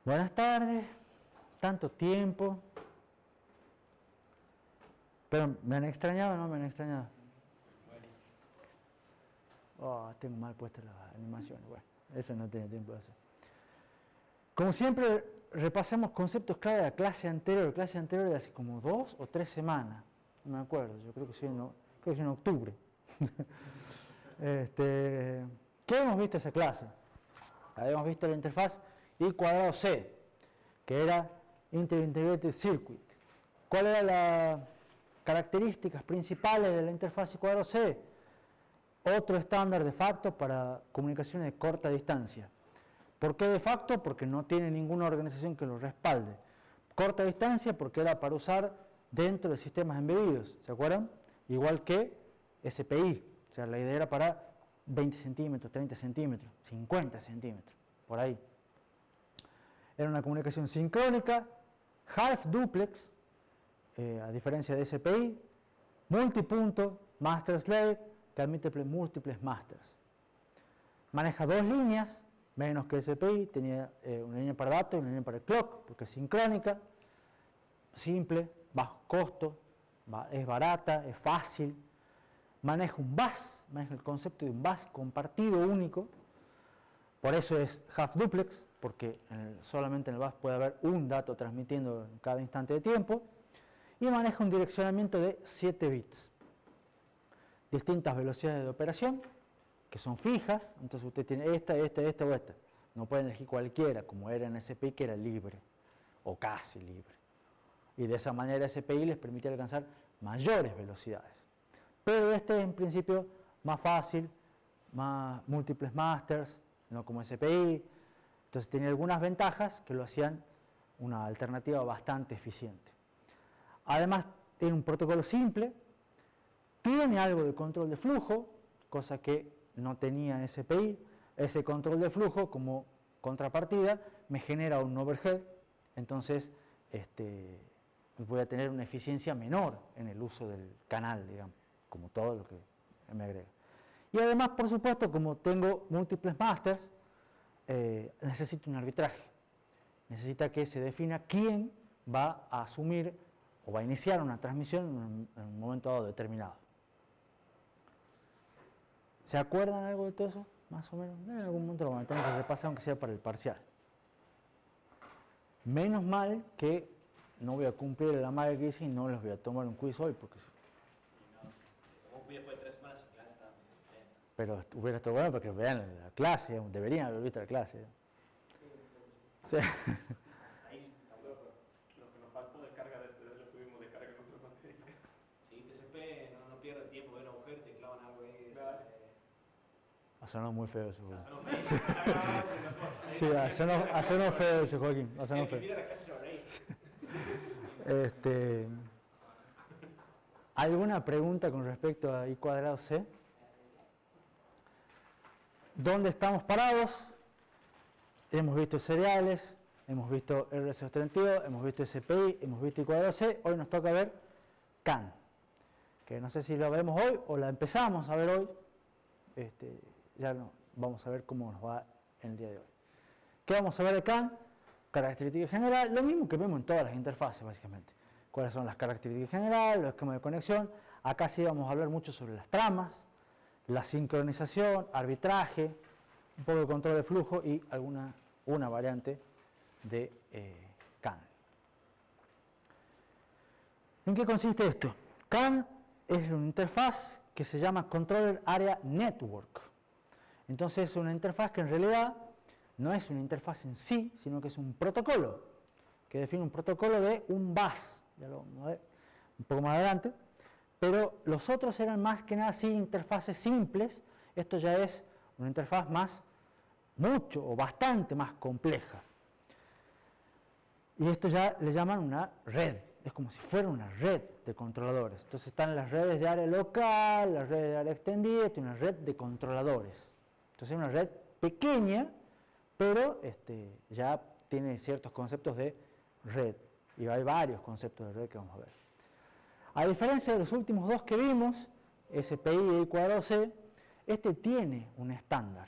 Buenas tardes, tanto tiempo. Pero, ¿me han extrañado o no me han extrañado? Oh, tengo mal puestas las animaciones. Bueno, eso no tiene tiempo de hacer. Como siempre, repasamos conceptos clave de la clase anterior. La clase anterior de hace como 2 o 3 semanas. No me acuerdo, yo creo que sí en octubre. ¿Qué hemos visto en esa clase? Habíamos visto la interfaz I cuadrado C, que era Inter-Integrated Circuit. ¿Cuáles eran las características principales de la interfaz I cuadrado C? Otro estándar de facto para comunicaciones de corta distancia. ¿Por qué de facto? Porque no tiene ninguna organización que lo respalde. Corta distancia porque era para usar dentro de sistemas embebidos, ¿se acuerdan? Igual que SPI, o sea, la idea era para 20 centímetros, 30 centímetros, 50 centímetros, por ahí. Era una comunicación sincrónica, half duplex, a diferencia de SPI, multipunto, master-slave, que admite múltiples masters. Maneja 2 líneas, menos que SPI, tenía una línea para datos y una línea para el clock, porque es sincrónica, simple, bajo costo, es barata, es fácil. Maneja un bus, maneja el concepto de un bus compartido único, por eso es half duplex, porque solamente en el bus puede haber un dato transmitiendo en cada instante de tiempo, y maneja un direccionamiento de 7 bits. Distintas velocidades de operación, que son fijas, entonces usted tiene esta o esta. No pueden elegir cualquiera, como era en SPI, que era libre, o casi libre. Y de esa manera SPI les permite alcanzar mayores velocidades. Pero este es en principio más fácil, más múltiples masters, no como SPI. Entonces tenía algunas ventajas que lo hacían una alternativa bastante eficiente. Además tiene un protocolo simple, tiene algo de control de flujo, cosa que no tenía en SPI. Ese control de flujo, como contrapartida, me genera un overhead, entonces voy a tener una eficiencia menor en el uso del canal, digamos, como todo lo que me agrega. Y además, por supuesto, como tengo múltiples masters, necesito un arbitraje. Necesita que se defina quién va a asumir o va a iniciar una transmisión en un momento dado determinado. ¿Se acuerdan algo de todo eso? Más o menos. En algún momento lo van a tener que repasar, aunque sea para el parcial. Menos mal que no voy a cumplir la madre que hice y no les voy a tomar un quiz hoy, porque sí. Como después de 3 semanas en clase está lento. Pero hubiera estado bueno para que vean la clase, deberían haber visto la clase. Sí. Ahí está bueno, pero lo que nos faltó de carga desde lo que tuvimos de carga en otras materias. Sí, TCP no pierde tiempo, ven agujero, te clavan algo ahí. Ha sonado muy feo eso. Sonó feo. Sí, ha sonado feo eso, Joaquín. Ha sonado feo. Mira la clase se va a reír. ¿Alguna pregunta con respecto a I cuadrado C? ¿Dónde estamos parados? Hemos visto seriales, hemos visto RC32, hemos visto SPI, hemos visto I cuadrado C. Hoy nos toca ver CAN, que no sé si lo vemos hoy o la empezamos a ver hoy. Ya no, vamos a ver cómo nos va en el día de hoy. ¿Qué vamos a ver de CAN? Característica general, lo mismo que vemos en todas las interfaces básicamente. ¿Cuáles son las características generales, los esquemas de conexión? Acá sí vamos a hablar mucho sobre las tramas, la sincronización, arbitraje, un poco de control de flujo y una variante de CAN. ¿En qué consiste esto? CAN es una interfaz que se llama Controller Area Network. Entonces es una interfaz que en realidad no es una interfaz en sí, sino que es un protocolo, que define un protocolo de un bus, ya lo vamos a ver un poco más adelante, pero los otros eran más que nada sí interfaces simples. Esto ya es una interfaz mucho o bastante más compleja. Y esto ya le llaman una red, es como si fuera una red de controladores. Entonces están las redes de área local, las redes de área extendida, y una red de controladores. Entonces es una red pequeña, pero ya tiene ciertos conceptos de red, y hay varios conceptos de red que vamos a ver. A diferencia de los últimos dos que vimos, SPI y I cuadrado C, tiene un estándar.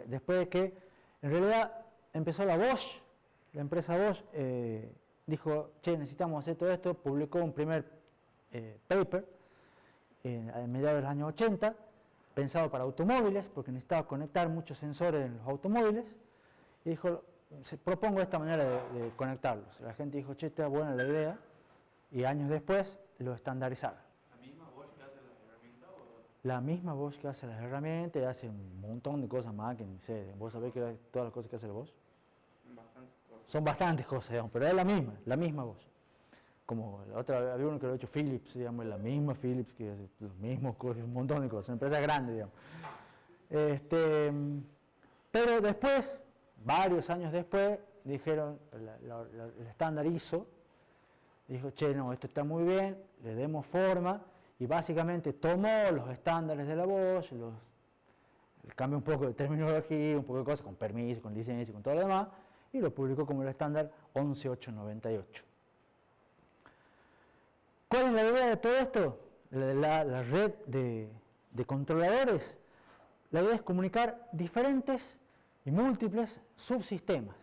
Después de que, en realidad, empezó la Bosch, la empresa Bosch dijo, che, necesitamos hacer todo esto, publicó un primer paper a mediados de los años 80, pensado para automóviles, porque necesitaba conectar muchos sensores en los automóviles, y dijo, propongo esta manera de conectarlos. La gente dijo, che, está buena la idea, y años después lo estandarizaron. ¿La misma Bosch que hace las herramientas? La misma Bosch que hace las herramientas y hace un montón de cosas más que ni sé. ¿Vos sabés que todas las cosas que hace la Bosch? Bastantes cosas. Son bastantes cosas, digamos, pero es la misma Bosch. Como la otra, había uno que lo ha hecho Philips, digamos, la misma Philips que hace los mismos cosas, un montón de cosas, una empresa grande, digamos. Pero después, varios años después, dijeron, el estándar ISO, dijo, che, no, esto está muy bien, le demos forma, y básicamente tomó los estándares de la Bosch, cambió un poco de terminología, un poco de cosas, con permiso, con licencia, con todo lo demás, y lo publicó como el estándar 11898. ¿Cuál es la idea de todo esto? La red de controladores. La idea es comunicar diferentes y múltiples subsistemas.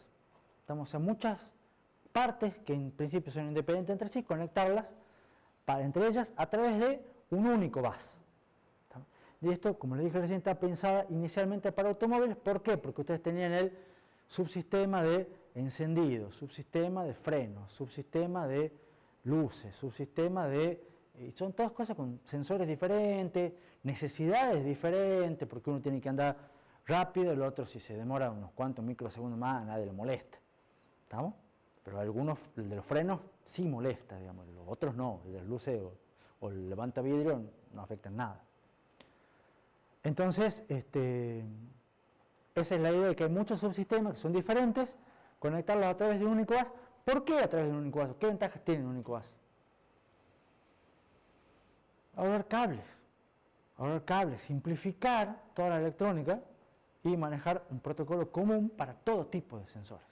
Estamos en muchas partes que en principio son independientes entre sí, conectarlas entre ellas a través de un único bus. Y esto, como les dije recién, está pensada inicialmente para automóviles. ¿Por qué? Porque ustedes tenían el subsistema de encendido, subsistema de freno, subsistema de luces, subsistema de... son todas cosas con sensores diferentes, necesidades diferentes, porque uno tiene que andar rápido, el otro si se demora unos cuantos microsegundos más, a nadie le molesta. ¿Estamos? Pero algunos, el de los frenos sí molesta, digamos, los otros no, el de las luces o el levanta vidrio no afectan nada. Entonces, esa es la idea de que hay muchos subsistemas que son diferentes, conectarlos a través de un único bus. ¿Por qué a través de un único bus? ¿Qué ventajas tiene un único bus? Ahorrar cables, simplificar toda la electrónica y manejar un protocolo común para todo tipo de sensores.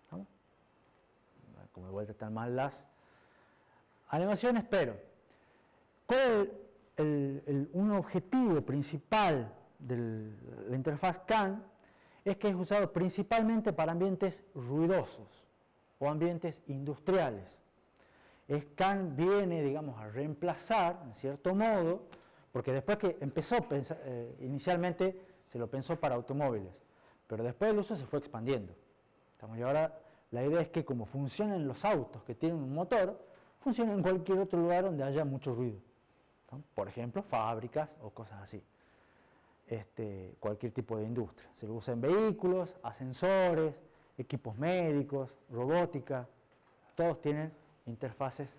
¿Vamos? Como de vuelta están mal las animaciones, pero ¿cuál es un objetivo principal de la interfaz CAN? Es que es usado principalmente para ambientes ruidosos o ambientes industriales. CAN viene, digamos, a reemplazar, en cierto modo, porque después que empezó, inicialmente se lo pensó para automóviles, pero después el uso se fue expandiendo. Y ahora la idea es que como funcionan los autos que tienen un motor, funciona en cualquier otro lugar donde haya mucho ruido. ¿No? Por ejemplo, fábricas o cosas así. Cualquier tipo de industria. Se lo usa en vehículos, ascensores, equipos médicos, robótica, todos tienen interfaces,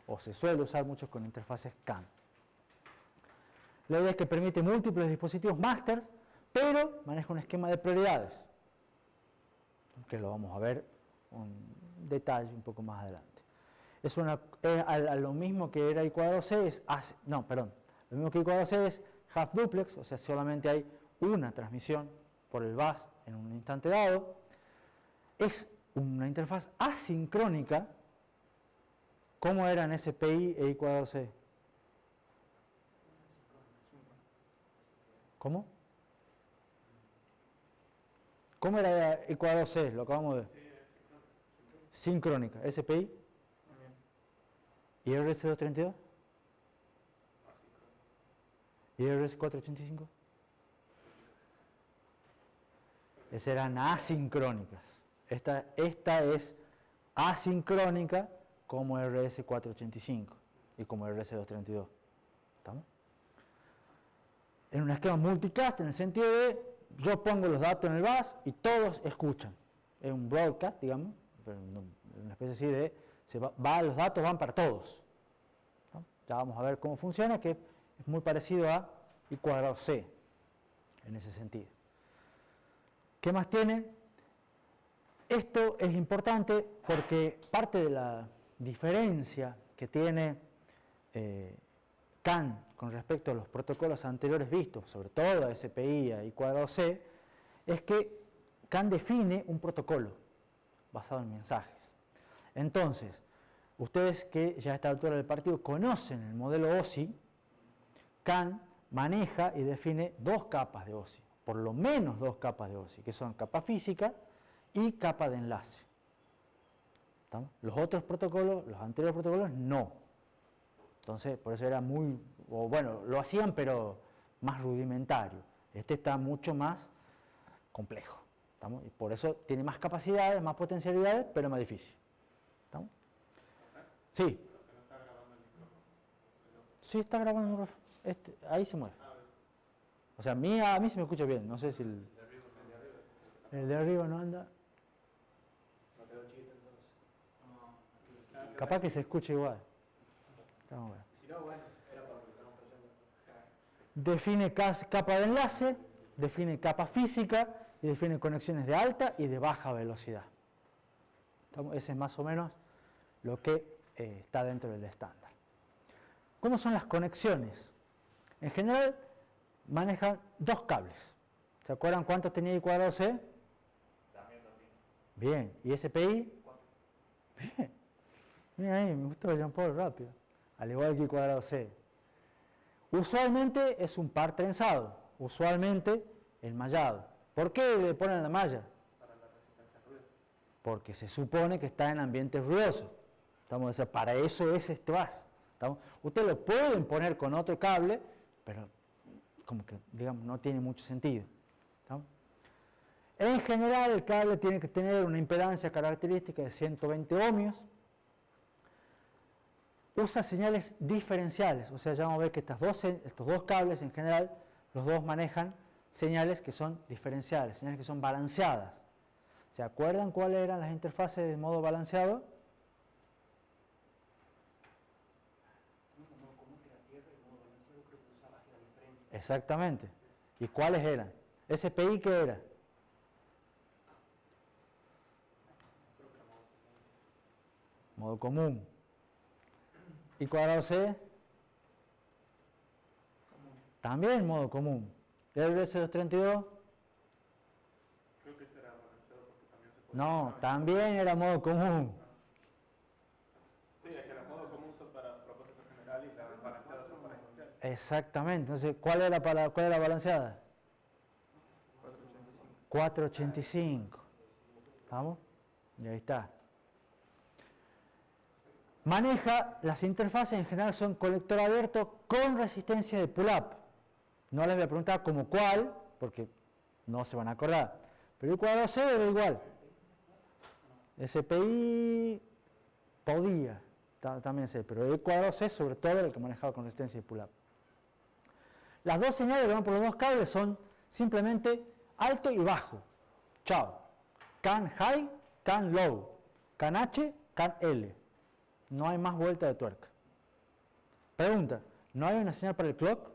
o se suele usar mucho con interfaces CAN. La idea es que permite múltiples dispositivos masters, pero maneja un esquema de prioridades, que lo vamos a ver un detalle un poco más adelante. Es lo mismo que era I2C, lo mismo que I2C es half duplex, o sea, solamente hay una transmisión por el bus en un instante dado. Es una interfaz asincrónica, como eran SPI e I2C. ¿Cómo? ¿Cómo era I2C? Lo acabamos de ver. Sincrónica. SPI. ¿Y RS232? ¿Y RS485? Esas eran asincrónicas. Esta es asincrónica como RS485 y como RS232. ¿Estamos? En un esquema multicast, en el sentido de yo pongo los datos en el bus y todos escuchan. Es un broadcast, digamos, pero una especie así de los datos van para todos. ¿No? Ya vamos a ver cómo funciona, que es muy parecido a I2C en ese sentido. ¿Qué más tiene? Esto es importante porque parte de la diferencia que tiene CAN con respecto a los protocolos anteriores vistos, sobre todo a SPI y I2C, es que CAN define un protocolo basado en mensajes. Entonces, ustedes que ya a esta altura del partido conocen el modelo OSI, CAN maneja y define dos capas de OSI, por lo menos dos capas de OSI, que son capa física y capa de enlace. ¿Estamos? Los otros protocolos, los anteriores protocolos, no. Entonces, por eso era muy, o bueno, lo hacían, pero más rudimentario. Este está mucho más complejo. ¿Estamos? Y por eso tiene más capacidades, más potencialidades, pero más difícil. ¿Estamos? Sí. Sí, está grabando el micrófono. Ahí se mueve. O sea, a mí se me escucha bien. No sé si el de arriba no anda. Capaz que se escuche igual. Vamos a ver. Define capa de enlace, define capa física y define conexiones de alta y de baja velocidad. Ese es más o menos lo que está dentro del estándar. ¿Cómo son las conexiones? En general manejan dos cables. ¿Se acuerdan cuántos tenía I cuadrado C? También. Bien. ¿Y SPI? 4. Bien. Mira ahí, me gustó Jean Paul rápido. Al igual que I cuadrado C. Usualmente es un par trenzado. Usualmente enmallado. ¿Por qué le ponen la malla? Para la resistencia al ruido. Porque se supone que está en ambientes ruidosos. O sea, para eso es este VAS. Ustedes lo pueden poner con otro cable, pero como que, digamos, no tiene mucho sentido. ¿Estamos? En general, el cable tiene que tener una impedancia característica de 120 ohmios. Usa señales diferenciales, o sea, ya vamos a ver que estos dos cables en general, los dos manejan señales que son diferenciales, señales que son balanceadas. ¿Se acuerdan cuáles eran las interfaces de modo balanceado? Exactamente. ¿Y cuáles eran? ¿SPI qué era? Modo común. ¿Y cuadrado C? También modo común. ¿Y el RS232? Creo que será balanceado porque también se puede. No, también era modo común. Sí, es que los modos comunes son para propósito general y las balanceadas son para industrial. Exactamente. Entonces, ¿cuál era balanceada? 485. ¿Estamos? Y ahí está. Maneja, las interfaces en general son colector abierto con resistencia de pull-up. No les voy a preguntar como cuál, porque no se van a acordar. Pero el cuadrado C era igual. SPI podía, también sé, pero el cuadrado C sobre todo era el que manejaba con resistencia de pull-up. Las dos señales que van por los dos cables son simplemente alto y bajo. Chao. Can high, can low. Can H, can L. No hay más vuelta de tuerca. Pregunta, ¿no hay una señal para el clock?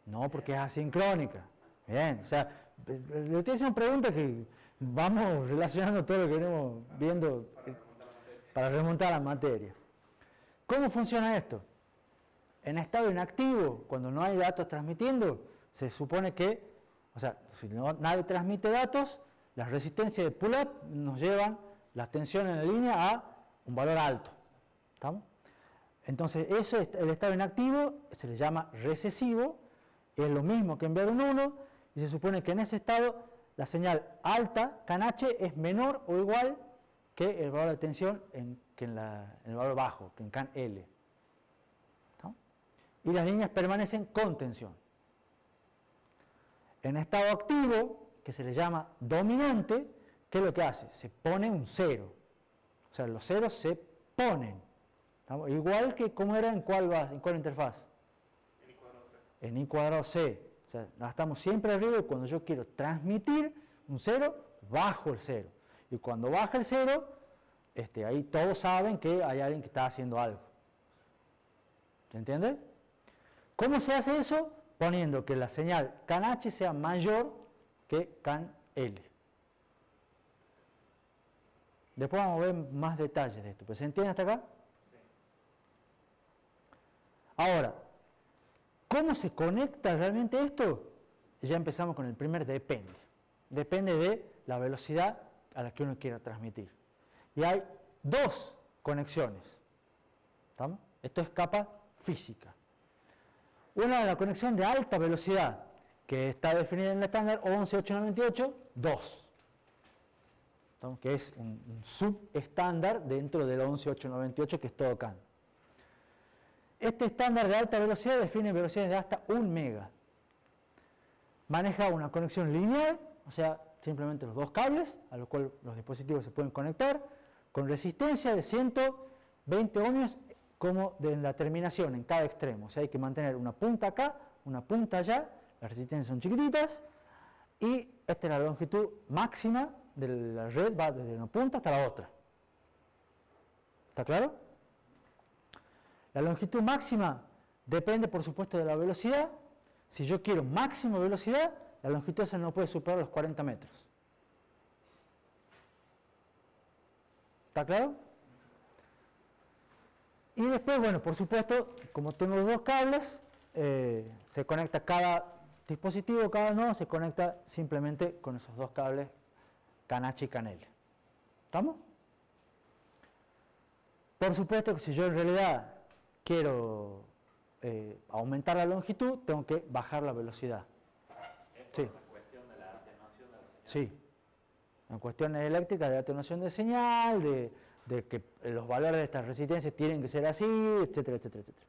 No, porque es asincrónica. Bien, o sea, le estoy haciendo preguntas que vamos relacionando todo lo que venimos viendo para remontar la materia. ¿Cómo funciona esto? En estado inactivo, cuando no hay datos transmitiendo, se supone que, o sea, si nadie transmite datos, las resistencias de pull-up nos llevan la tensión en la línea a un valor alto. ¿Estamos? Entonces, eso es el estado inactivo, se le llama recesivo, es lo mismo que enviar un 1, y se supone que en ese estado la señal alta, can H, es menor o igual que el valor de tensión en el valor bajo, que en can L. ¿Estamos? Y las líneas permanecen con tensión. En estado activo, que se le llama dominante, ¿qué es lo que hace? Se pone un 0. O sea, los ceros se ponen. ¿Estamos? Igual que como era en cuál interfaz. En I cuadrado C. En I cuadrado C. O sea, la estamos siempre arriba y cuando yo quiero transmitir un 0, bajo el 0. Y cuando baja el 0, ahí todos saben que hay alguien que está haciendo algo. ¿Se entiende? ¿Cómo se hace eso? Poniendo que la señal can H sea mayor que can L. Después vamos a ver más detalles de esto. ¿Pero se entiende hasta acá? Sí. Ahora, ¿cómo se conecta realmente esto? Ya empezamos con el primer depende. Depende de la velocidad a la que uno quiera transmitir. Y hay dos conexiones. ¿Estamos? Esto es capa física. Una es la conexión de alta velocidad. que está definida en el estándar 11898.2, que es un subestándar dentro del 11898 que es todo CAN. Este estándar de alta velocidad define velocidades de hasta 1 mega. Maneja una conexión lineal, o sea, simplemente los dos cables, a los cuales los dispositivos se pueden conectar, con resistencia de 120 ohmios como de la terminación en cada extremo. O sea, hay que mantener una punta acá, una punta allá, las resistencias son chiquititas, y esta es la longitud máxima de la red, va desde una punta hasta la otra. ¿Está claro? La longitud máxima depende, por supuesto, de la velocidad. Si yo quiero máxima velocidad, la longitud esa no puede superar los 40 metros. ¿Está claro? Y después, bueno, por supuesto, como tengo los dos cables, se conecta cada dispositivo, cada nodo se conecta simplemente con esos dos cables CAN H y CAN L. ¿Estamos? Por supuesto que si yo en realidad quiero aumentar la longitud, tengo que bajar la velocidad. ¿Es por la cuestión de la atenuación de la señal? Sí. En cuestiones eléctricas de atenuación de señal, de que los valores de estas resistencias tienen que ser así, etcétera, etcétera, etcétera.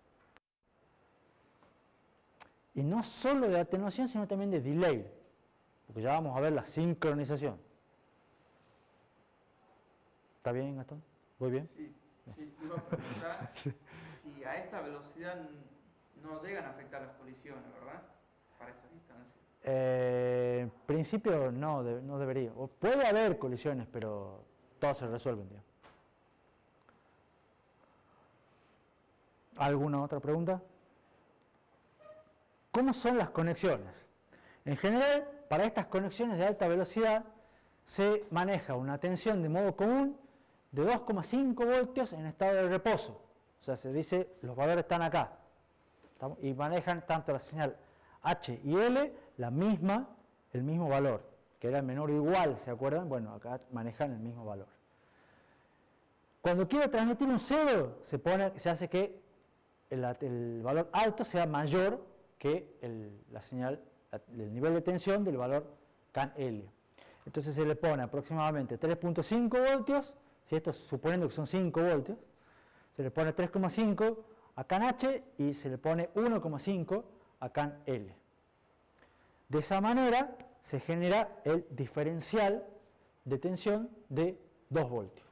Y no solo de atenuación, sino también de delay, porque ya vamos a ver la sincronización. ¿Está bien, Gastón? ¿Voy bien? Sí, iba a preguntar si a esta velocidad no llegan a afectar las colisiones, ¿verdad? Para esa distancia. En principio no debería. O puede haber colisiones, pero todas se resuelven, digamos. ¿Alguna otra pregunta? ¿Cómo son las conexiones? En general, para estas conexiones de alta velocidad se maneja una tensión de modo común de 2,5 voltios en estado de reposo. O sea, se dice, los valores están acá. ¿Estamos? Y manejan tanto la señal H y L, el mismo valor, que era menor o igual, ¿se acuerdan? Bueno, acá manejan el mismo valor. Cuando quiero transmitir un cero, se hace que el valor alto sea mayor que la señal, el nivel de tensión del valor CAN L. Entonces se le pone aproximadamente 3.5 voltios, si esto suponiendo que son 5 voltios, se le pone 3,5 a CAN H y se le pone 1,5 a CAN L. De esa manera se genera el diferencial de tensión de 2 voltios.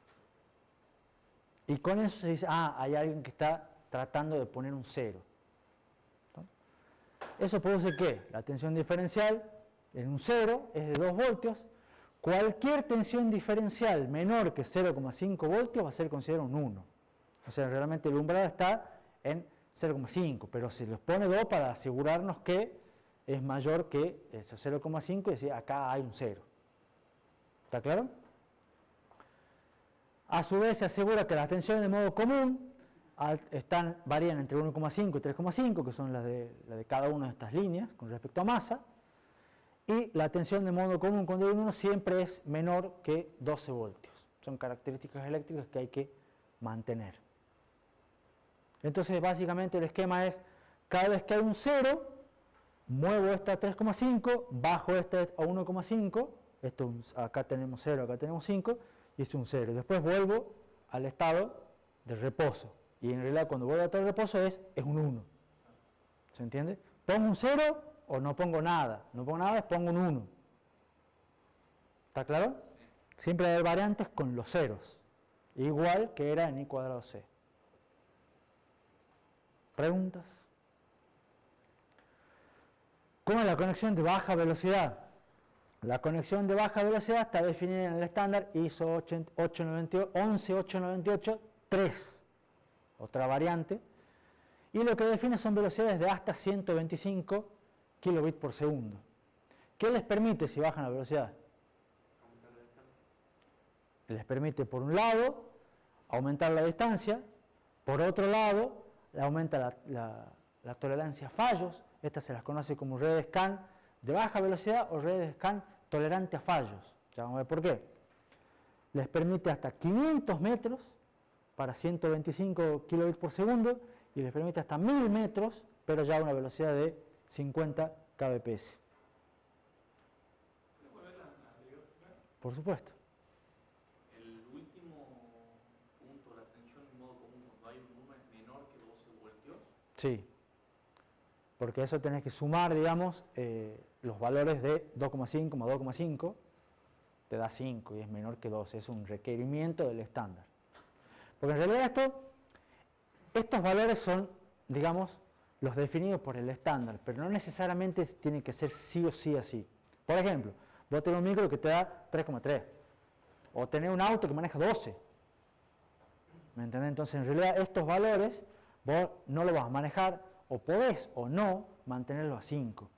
Y con eso se dice, hay alguien que está tratando de poner un cero. Eso produce que la tensión diferencial en un cero es de 2 voltios. Cualquier tensión diferencial menor que 0,5 voltios va a ser considerado un 1. O sea, realmente el umbral está en 0,5, pero se les pone 2 para asegurarnos que es mayor que ese 0,5 y decir, acá hay un 0. ¿Está claro? A su vez se asegura que las tensiones de modo común varían entre 1,5 y 3,5, que son las de cada una de estas líneas con respecto a masa, y la tensión de modo común con D1 siempre es menor que 12 voltios. Son características eléctricas que hay que mantener. Entonces, básicamente el esquema es, cada vez que hay un 0, muevo esta a 3,5, bajo esta a 1,5, acá tenemos 0, acá tenemos 5, y es un 0. Después vuelvo al estado de reposo. Y en realidad cuando vuelvo a estado de reposo es un 1. ¿Se entiende? Pongo un 0 o no pongo nada. No pongo nada, pongo un 1. ¿Está claro? Siempre hay variantes con los ceros. Igual que era en I cuadrado C. ¿Preguntas? ¿Cómo es la conexión de baja velocidad? La conexión de baja velocidad está definida en el estándar ISO 11898-3, otra variante, y lo que define son velocidades de hasta 125 kilobits por segundo. ¿Qué les permite si bajan la velocidad? Aumentar la distancia. Les permite, por un lado, aumentar la distancia, por otro lado, aumenta la tolerancia a fallos. Estas se las conoce como redes CAN de baja velocidad o redes CAN tolerante a fallos. Ya vamos a ver por qué. Les permite hasta 500 metros para 125 kilobits por segundo y les permite hasta 1000 metros, pero ya a una velocidad de 50 kbps. Por supuesto. El último punto, la tensión en modo común, cuando hay un número menor que 12 voltios. Sí. Porque eso tenés que sumar, digamos, los valores de 2,5 más 2,5, te da 5 y es menor que 12. Es un requerimiento del estándar. Porque en realidad estos valores son, digamos, los definidos por el estándar, pero no necesariamente tiene que ser sí o sí así. Por ejemplo, vos tenés un micro que te da 3,3, o tenés un auto que maneja 12. ¿Me entendés? Entonces, en realidad, estos valores vos no los vas a manejar, o podés o no mantenerlos a 5.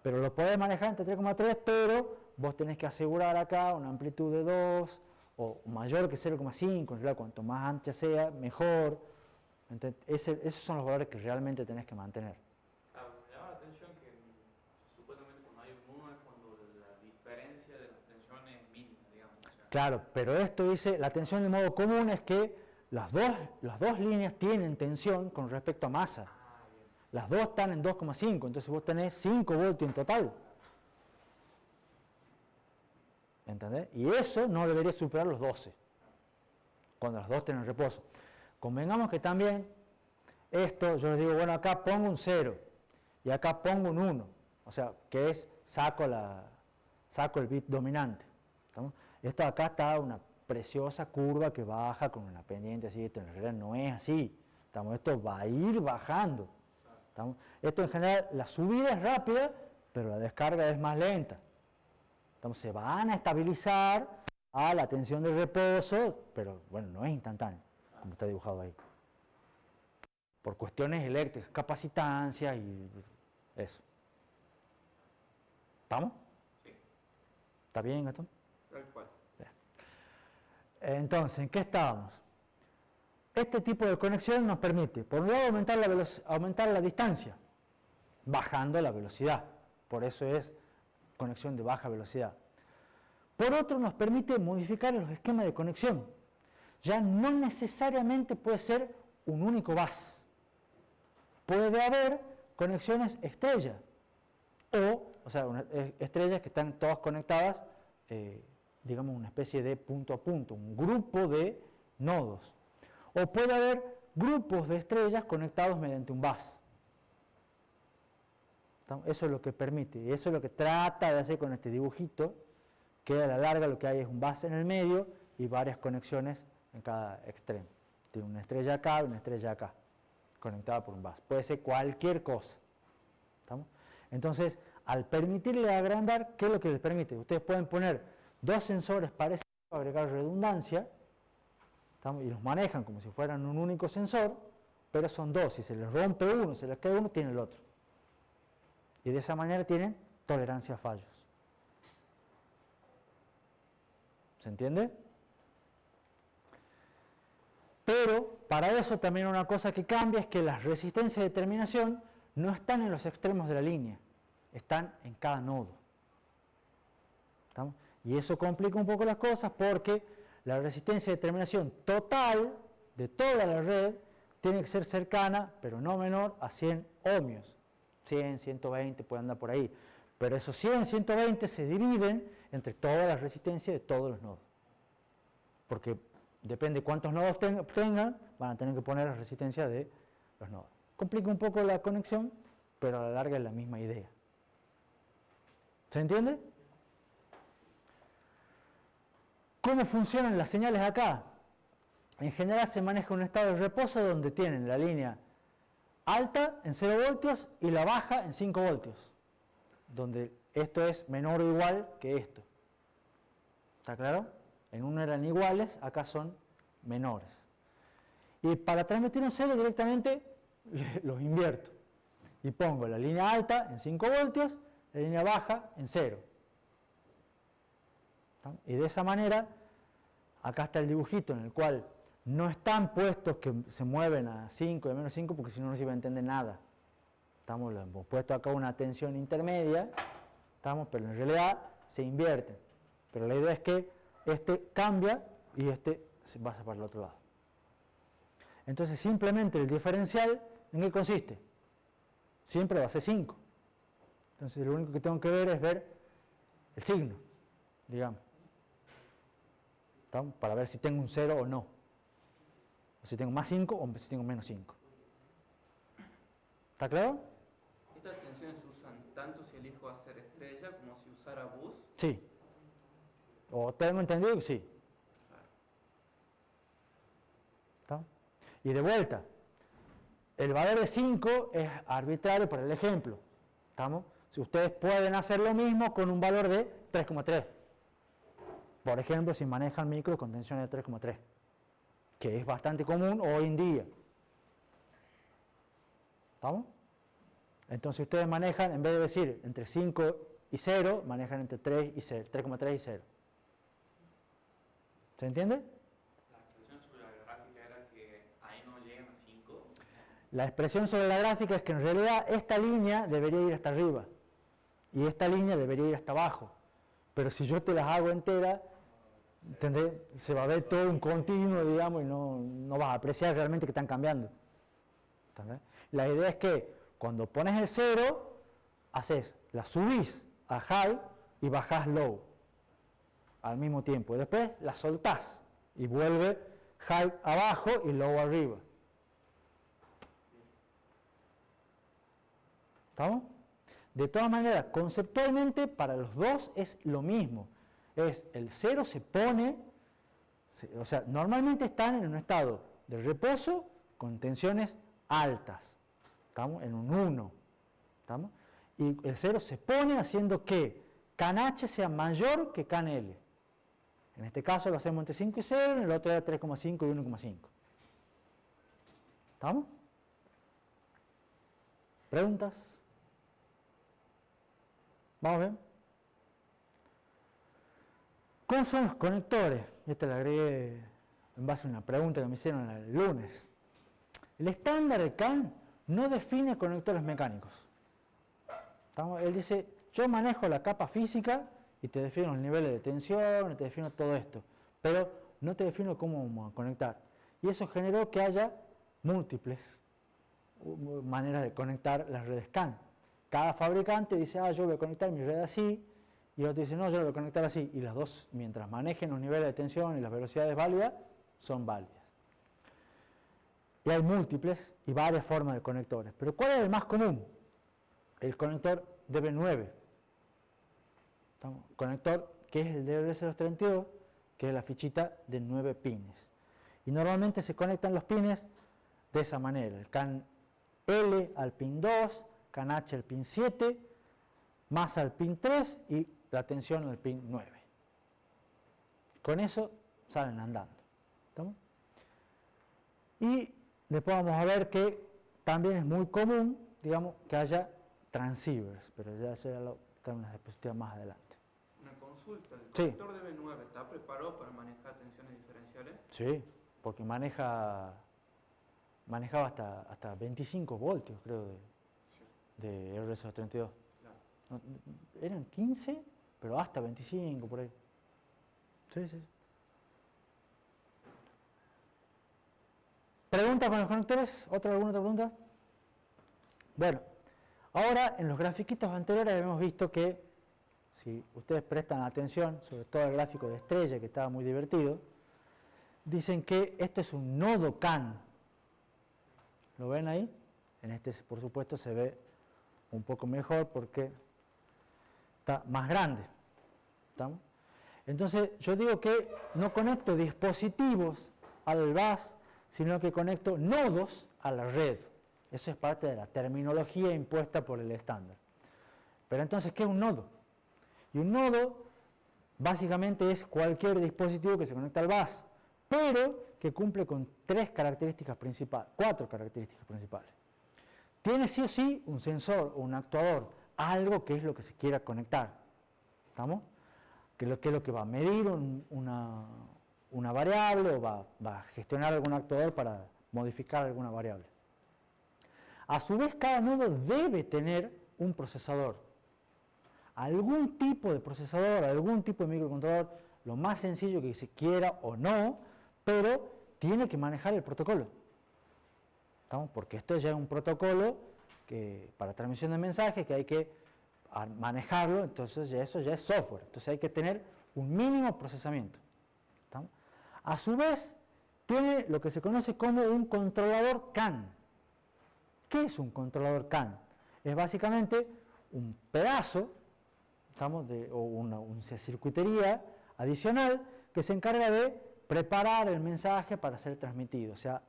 Pero lo podés manejar entre 3,3, pero vos tenés que asegurar acá una amplitud de 2, o mayor que 0,5, en realidad, cuanto más amplia sea, mejor. Entonces, esos son los valores que realmente tenés que mantener. Claro, me llama la atención que supuestamente cuando hay un 1 es cuando la diferencia de las tensiones es mínima, digamos. O sea, Claro, pero esto dice, la tensión de modo común es que las dos líneas tienen tensión con respecto a masa. bien. Las dos están en 2,5, entonces vos tenés 5 voltios en total. ¿Entendés? Y eso no debería superar los 12, cuando las dos tienen reposo. Convengamos que también esto, yo les digo, bueno, acá pongo un 0 y acá pongo un 1, o sea, que es saco el bit dominante. ¿Estamos? Esto acá está una preciosa curva que baja con una pendiente así, esto en realidad no es así. ¿Estamos? Esto va a ir bajando. ¿Estamos? Esto en general, la subida es rápida, pero la descarga es más lenta. Entonces se van a estabilizar a la tensión de reposo, pero bueno, no es instantáneo, como está dibujado ahí. Por cuestiones eléctricas, capacitancia y eso. ¿Estamos? Sí. ¿Está bien, Gastón? Tal cual. Entonces, ¿en qué estábamos? Este tipo de conexión nos permite, por un lado, aumentar la distancia, bajando la velocidad. Por eso es conexión de baja velocidad. Por otro, nos permite modificar los esquemas de conexión. Ya no necesariamente puede ser un único bus. Puede haber conexiones estrella, o sea, estrellas que están todas conectadas, digamos una especie de punto a punto, un grupo de nodos. O puede haber grupos de estrellas conectados mediante un bus. Eso es lo que permite, y eso es lo que trata de hacer con este dibujito, que a la larga lo que hay es un bus en el medio y varias conexiones en cada extremo. Tiene una estrella acá y una estrella acá, conectada por un bus. Puede ser cualquier cosa. ¿Estamos? Entonces, al permitirle agrandar, ¿qué es lo que les permite? Ustedes pueden poner dos sensores parecidos, agregar redundancia, ¿estamos? Y los manejan como si fueran un único sensor, pero son dos. Si se les rompe uno, se les cae uno, tiene el otro. Y de esa manera tienen tolerancia a fallos. ¿Se entiende? Pero para eso también una cosa que cambia es que las resistencias de terminación no están en los extremos de la línea, están en cada nodo. ¿Estamos? Y eso complica un poco las cosas porque la resistencia de terminación total de toda la red tiene que ser cercana, pero no menor, a 100 ohmios. 100, 120 puede andar por ahí. Pero esos 100, 120 se dividen entre todas las resistencias de todos los nodos. Porque depende de cuántos nodos tengan, van a tener que poner la resistencia de los nodos. Complica un poco la conexión, pero a la larga es la misma idea. ¿Se entiende? ¿Cómo funcionan las señales acá? En general se maneja un estado de reposo donde tienen la línea alta en 0 voltios y la baja en 5 voltios, donde esto es menor o igual que esto. ¿Está claro? En uno eran iguales, acá son menores. Y para transmitir un 0 directamente los invierto y pongo la línea alta en 5 voltios, la línea baja en 0. Y de esa manera, acá está el dibujito en el cual no están puestos que se mueven a 5 y a menos 5 porque si no, no se iba a entender nada. Hemos puesto acá una tensión intermedia, pero en realidad se invierten. Pero la idea es que este cambia y este se pasa para el otro lado. Entonces simplemente el diferencial, ¿en qué consiste? Siempre va a ser 5. Entonces lo único que tengo que ver es ver el signo, digamos. ¿estamos? Para ver si tengo un 0 o no. O si tengo más 5 o si tengo menos 5. ¿Está claro? ¿Estas tensiones se usan tanto si elijo hacer estrella como si usara bus? Sí. O tengo entendido que sí. ¿Está? Y de vuelta, el valor de 5 es arbitrario por el ejemplo. ¿Estamos? Si ustedes pueden hacer lo mismo con un valor de 3,3. Por ejemplo, si manejan micros con tensiones de 3,3, que es bastante común hoy en día. ¿Estamos? Entonces ustedes manejan, en vez de decir entre 5 y 0, manejan entre 3 y 0, 3,3 y 0. ¿Se entiende? La expresión sobre la gráfica era que ahí no llegan a 5. La expresión sobre la gráfica es que en realidad esta línea debería ir hasta arriba y esta línea debería ir hasta abajo. Pero si yo te las hago enteras, ¿entendés? Se va a ver todo un continuo, digamos, y no vas a apreciar realmente que están cambiando. ¿Entendés? La idea es que cuando pones el 0, la subís a high y bajás low al mismo tiempo. Y después la soltás y vuelve high abajo y low arriba. ¿Estamos? De todas maneras, conceptualmente para los dos es lo mismo. El 0 se pone, o sea, normalmente están en un estado de reposo con tensiones altas. ¿Estamos? En un 1. ¿Estamos? Y el 0 se pone haciendo que can H sea mayor que can L. En este caso lo hacemos entre 5 y 0, en el otro era 3,5 y 1,5. ¿Estamos? ¿Preguntas? ¿Vamos bien? ¿Cómo son los conectores? Esta la agregué en base a una pregunta que me hicieron el lunes. El estándar de CAN no define conectores mecánicos. ¿Estamos? Él dice, yo manejo la capa física y te defino los niveles de tensión, y te defino todo esto, pero no te defino cómo vamos a conectar. Y eso generó que haya múltiples maneras de conectar las redes CAN. Cada fabricante dice, yo voy a conectar mi red así, y el otro dice, no, yo lo voy a conectar así. Y las dos, mientras manejen los niveles de tensión y las velocidades válidas, son válidas. Y hay múltiples y varias formas de conectores. Pero ¿cuál es el más común? El conector DB9. Conector que es el DRS-232, que es la fichita de 9 pines. Y normalmente se conectan los pines de esa manera. El CAN L al pin 2, CAN H al pin 7, más al pin 3 y la tensión al pin 9. Con eso salen andando. ¿Estamos? Y después vamos a ver que también es muy común, digamos, que haya transceivers, pero ya será unas diapositivas más adelante. Una consulta, ¿el Sí. conector DB9 está preparado para manejar tensiones diferenciales? Sí, porque manejaba hasta 25 voltios, creo, de RS-232. Claro. Eran 15, pero hasta 25 por ahí. Sí, sí. ¿Pregunta con los conectores? ¿Alguna otra pregunta? Bueno, ahora en los grafiquitos anteriores hemos visto que, si ustedes prestan atención, sobre todo el gráfico de estrella, que estaba muy divertido, dicen que esto es un nodo CAN. ¿Lo ven ahí? En este, por supuesto, se ve un poco mejor porque está más grande. ¿Estamos? Entonces, yo digo que no conecto dispositivos al bus, sino que conecto nodos a la red. Eso es parte de la terminología impuesta por el estándar. Pero entonces, ¿qué es un nodo? Y un nodo básicamente es cualquier dispositivo que se conecta al bus, pero que cumple con 4 características principales. Tiene sí o sí un sensor o un actuador, algo que es lo que se quiera conectar. ¿Estamos? Que es lo que va a medir una variable o va a gestionar algún actuador para modificar alguna variable. A su vez, cada nodo debe tener un procesador. Algún tipo de procesador, algún tipo de microcontrolador, lo más sencillo que se quiera o no, pero tiene que manejar el protocolo. ¿Estamos? Porque esto ya es un protocolo para transmisión de mensajes que hay que manejarlo, entonces eso ya es software. Entonces hay que tener un mínimo procesamiento. ¿Estamos? A su vez, tiene lo que se conoce como un controlador CAN. ¿Qué es un controlador CAN? Es básicamente un pedazo, o una circuitería adicional que se encarga de preparar el mensaje para ser transmitido. O sea,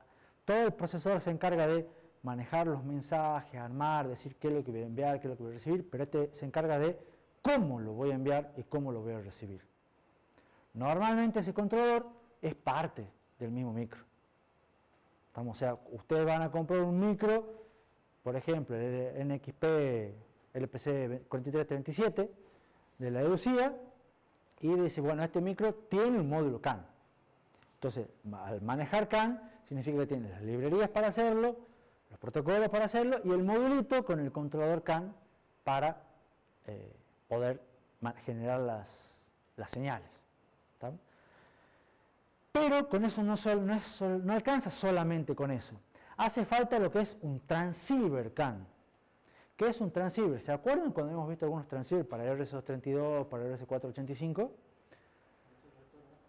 todo el procesador se encarga de manejar los mensajes, armar, decir qué es lo que voy a enviar, qué es lo que voy a recibir, pero este se encarga de cómo lo voy a enviar y cómo lo voy a recibir. Normalmente ese controlador es parte del mismo micro. O sea, ustedes van a comprar un micro, por ejemplo, el NXP LPC 4337 de la EUCIA, y dice, bueno, este micro tiene un módulo CAN. Entonces, al manejar CAN, significa que tiene las librerías para hacerlo, los protocolos para hacerlo, y el modulito con el controlador CAN para poder generar las señales. ¿Está? Pero con eso no alcanza solamente con eso. Hace falta lo que es un transceiver CAN. ¿Qué es un transceiver? ¿Se acuerdan cuando hemos visto algunos transceivers para el RS232, para el RS485?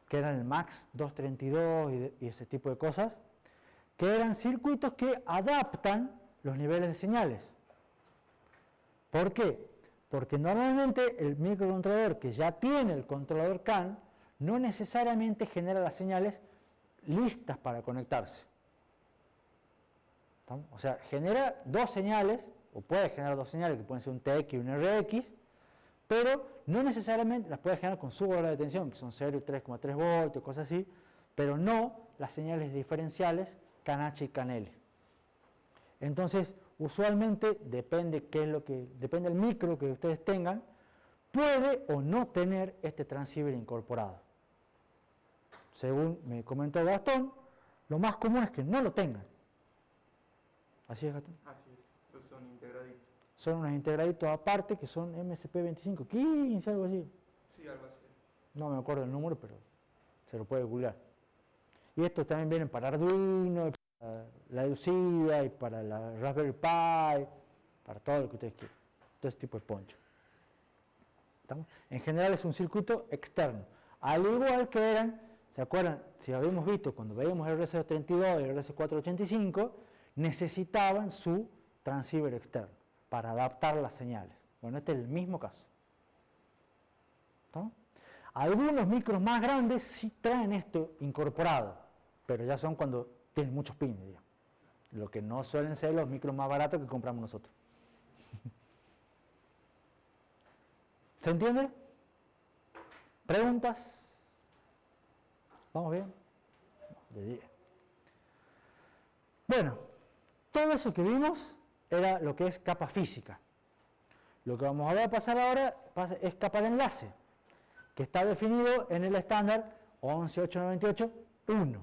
Que eran el MAX 232 y ese tipo de cosas. Que eran circuitos que adaptan los niveles de señales. ¿Por qué? Porque normalmente el microcontrolador que ya tiene el controlador CAN no necesariamente genera las señales listas para conectarse. ¿Estamos? O sea, genera dos señales, o puede generar dos señales que pueden ser un TX y un RX, pero no necesariamente las puede generar con su valor de tensión, que son 0 y 3,3 voltios, cosas así, pero no las señales diferenciales CAN-H y CAN-L. Entonces, usualmente depende del micro que ustedes tengan, puede o no tener este transceiver incorporado. Según me comentó Gastón, lo más común es que no lo tengan. ¿Así es, Gastón? Así es, esos son integraditos. Son unos integraditos aparte que son MSP2515, algo así. Sí, algo así. No me acuerdo el número, pero se lo puede googlear. Y estos también vienen para Arduino, para la EUCIA y para la Raspberry Pi, para todo lo que ustedes quieran. Todo ese tipo de poncho. ¿Estamos? En general es un circuito externo. Al igual que eran, ¿se acuerdan? Si habíamos visto cuando veíamos el RS232 y el RS485, necesitaban su transceiver externo para adaptar las señales. Bueno, este es el mismo caso. ¿Estamos? Algunos micros más grandes sí traen esto incorporado, pero ya son cuando tienen muchos pines, digamos. Lo que no suelen ser los micros más baratos que compramos nosotros. ¿Se entiende? ¿Preguntas? ¿Vamos bien? De 10. Bueno, todo eso que vimos era lo que es capa física. Lo que vamos a ver pasar ahora es capa de enlace, que está definido en el estándar 11898.1,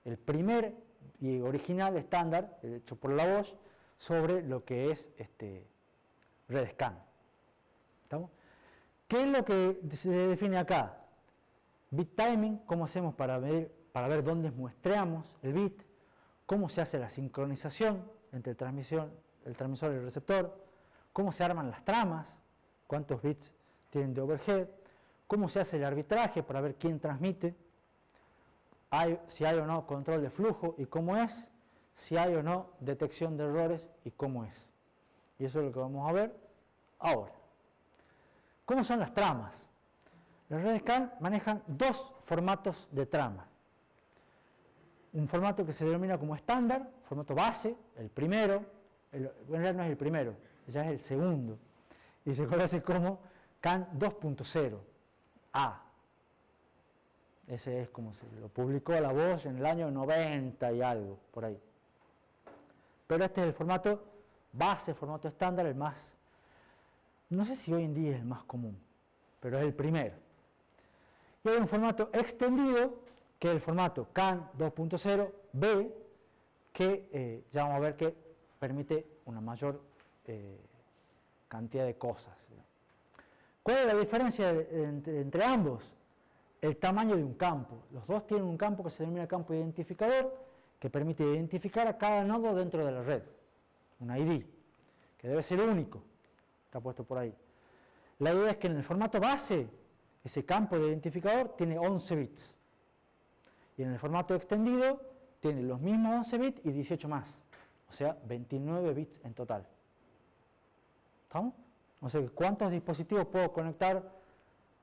el primer y original estándar hecho por la Bosch sobre lo que es red scan. ¿Estamos? ¿Qué es lo que se define acá? Bit timing, cómo hacemos para ver dónde muestreamos el bit, cómo se hace la sincronización entre el transmisor y el receptor, cómo se arman las tramas, cuántos bits tienen de overhead, cómo se hace el arbitraje para ver quién transmite, si hay o no control de flujo y cómo es, si hay o no detección de errores y cómo es. Y eso es lo que vamos a ver ahora. ¿Cómo son las tramas? Las redes CAN manejan dos formatos de trama. Un formato que se denomina como estándar, formato base, el primero, en realidad no es el primero, ya es el segundo, y se conoce como CAN 2.0 A. Ese es como se lo publicó la Bosch en el año 90 y algo, por ahí. Pero este es el formato base, formato estándar, el más, no sé si hoy en día es el más común, pero es el primero. Y hay un formato extendido, que es el formato CAN 2.0 B, que ya vamos a ver que permite una mayor cantidad de cosas. ¿Cuál es la diferencia entre ambos? El tamaño de un campo. Los dos tienen un campo que se denomina campo identificador, que permite identificar a cada nodo dentro de la red. Un ID, que debe ser único. Está puesto por ahí. La idea es que en el formato base, ese campo de identificador tiene 11 bits. Y en el formato extendido tiene los mismos 11 bits y 18 más. O sea, 29 bits en total. ¿Estamos? O sea, ¿cuántos dispositivos puedo conectar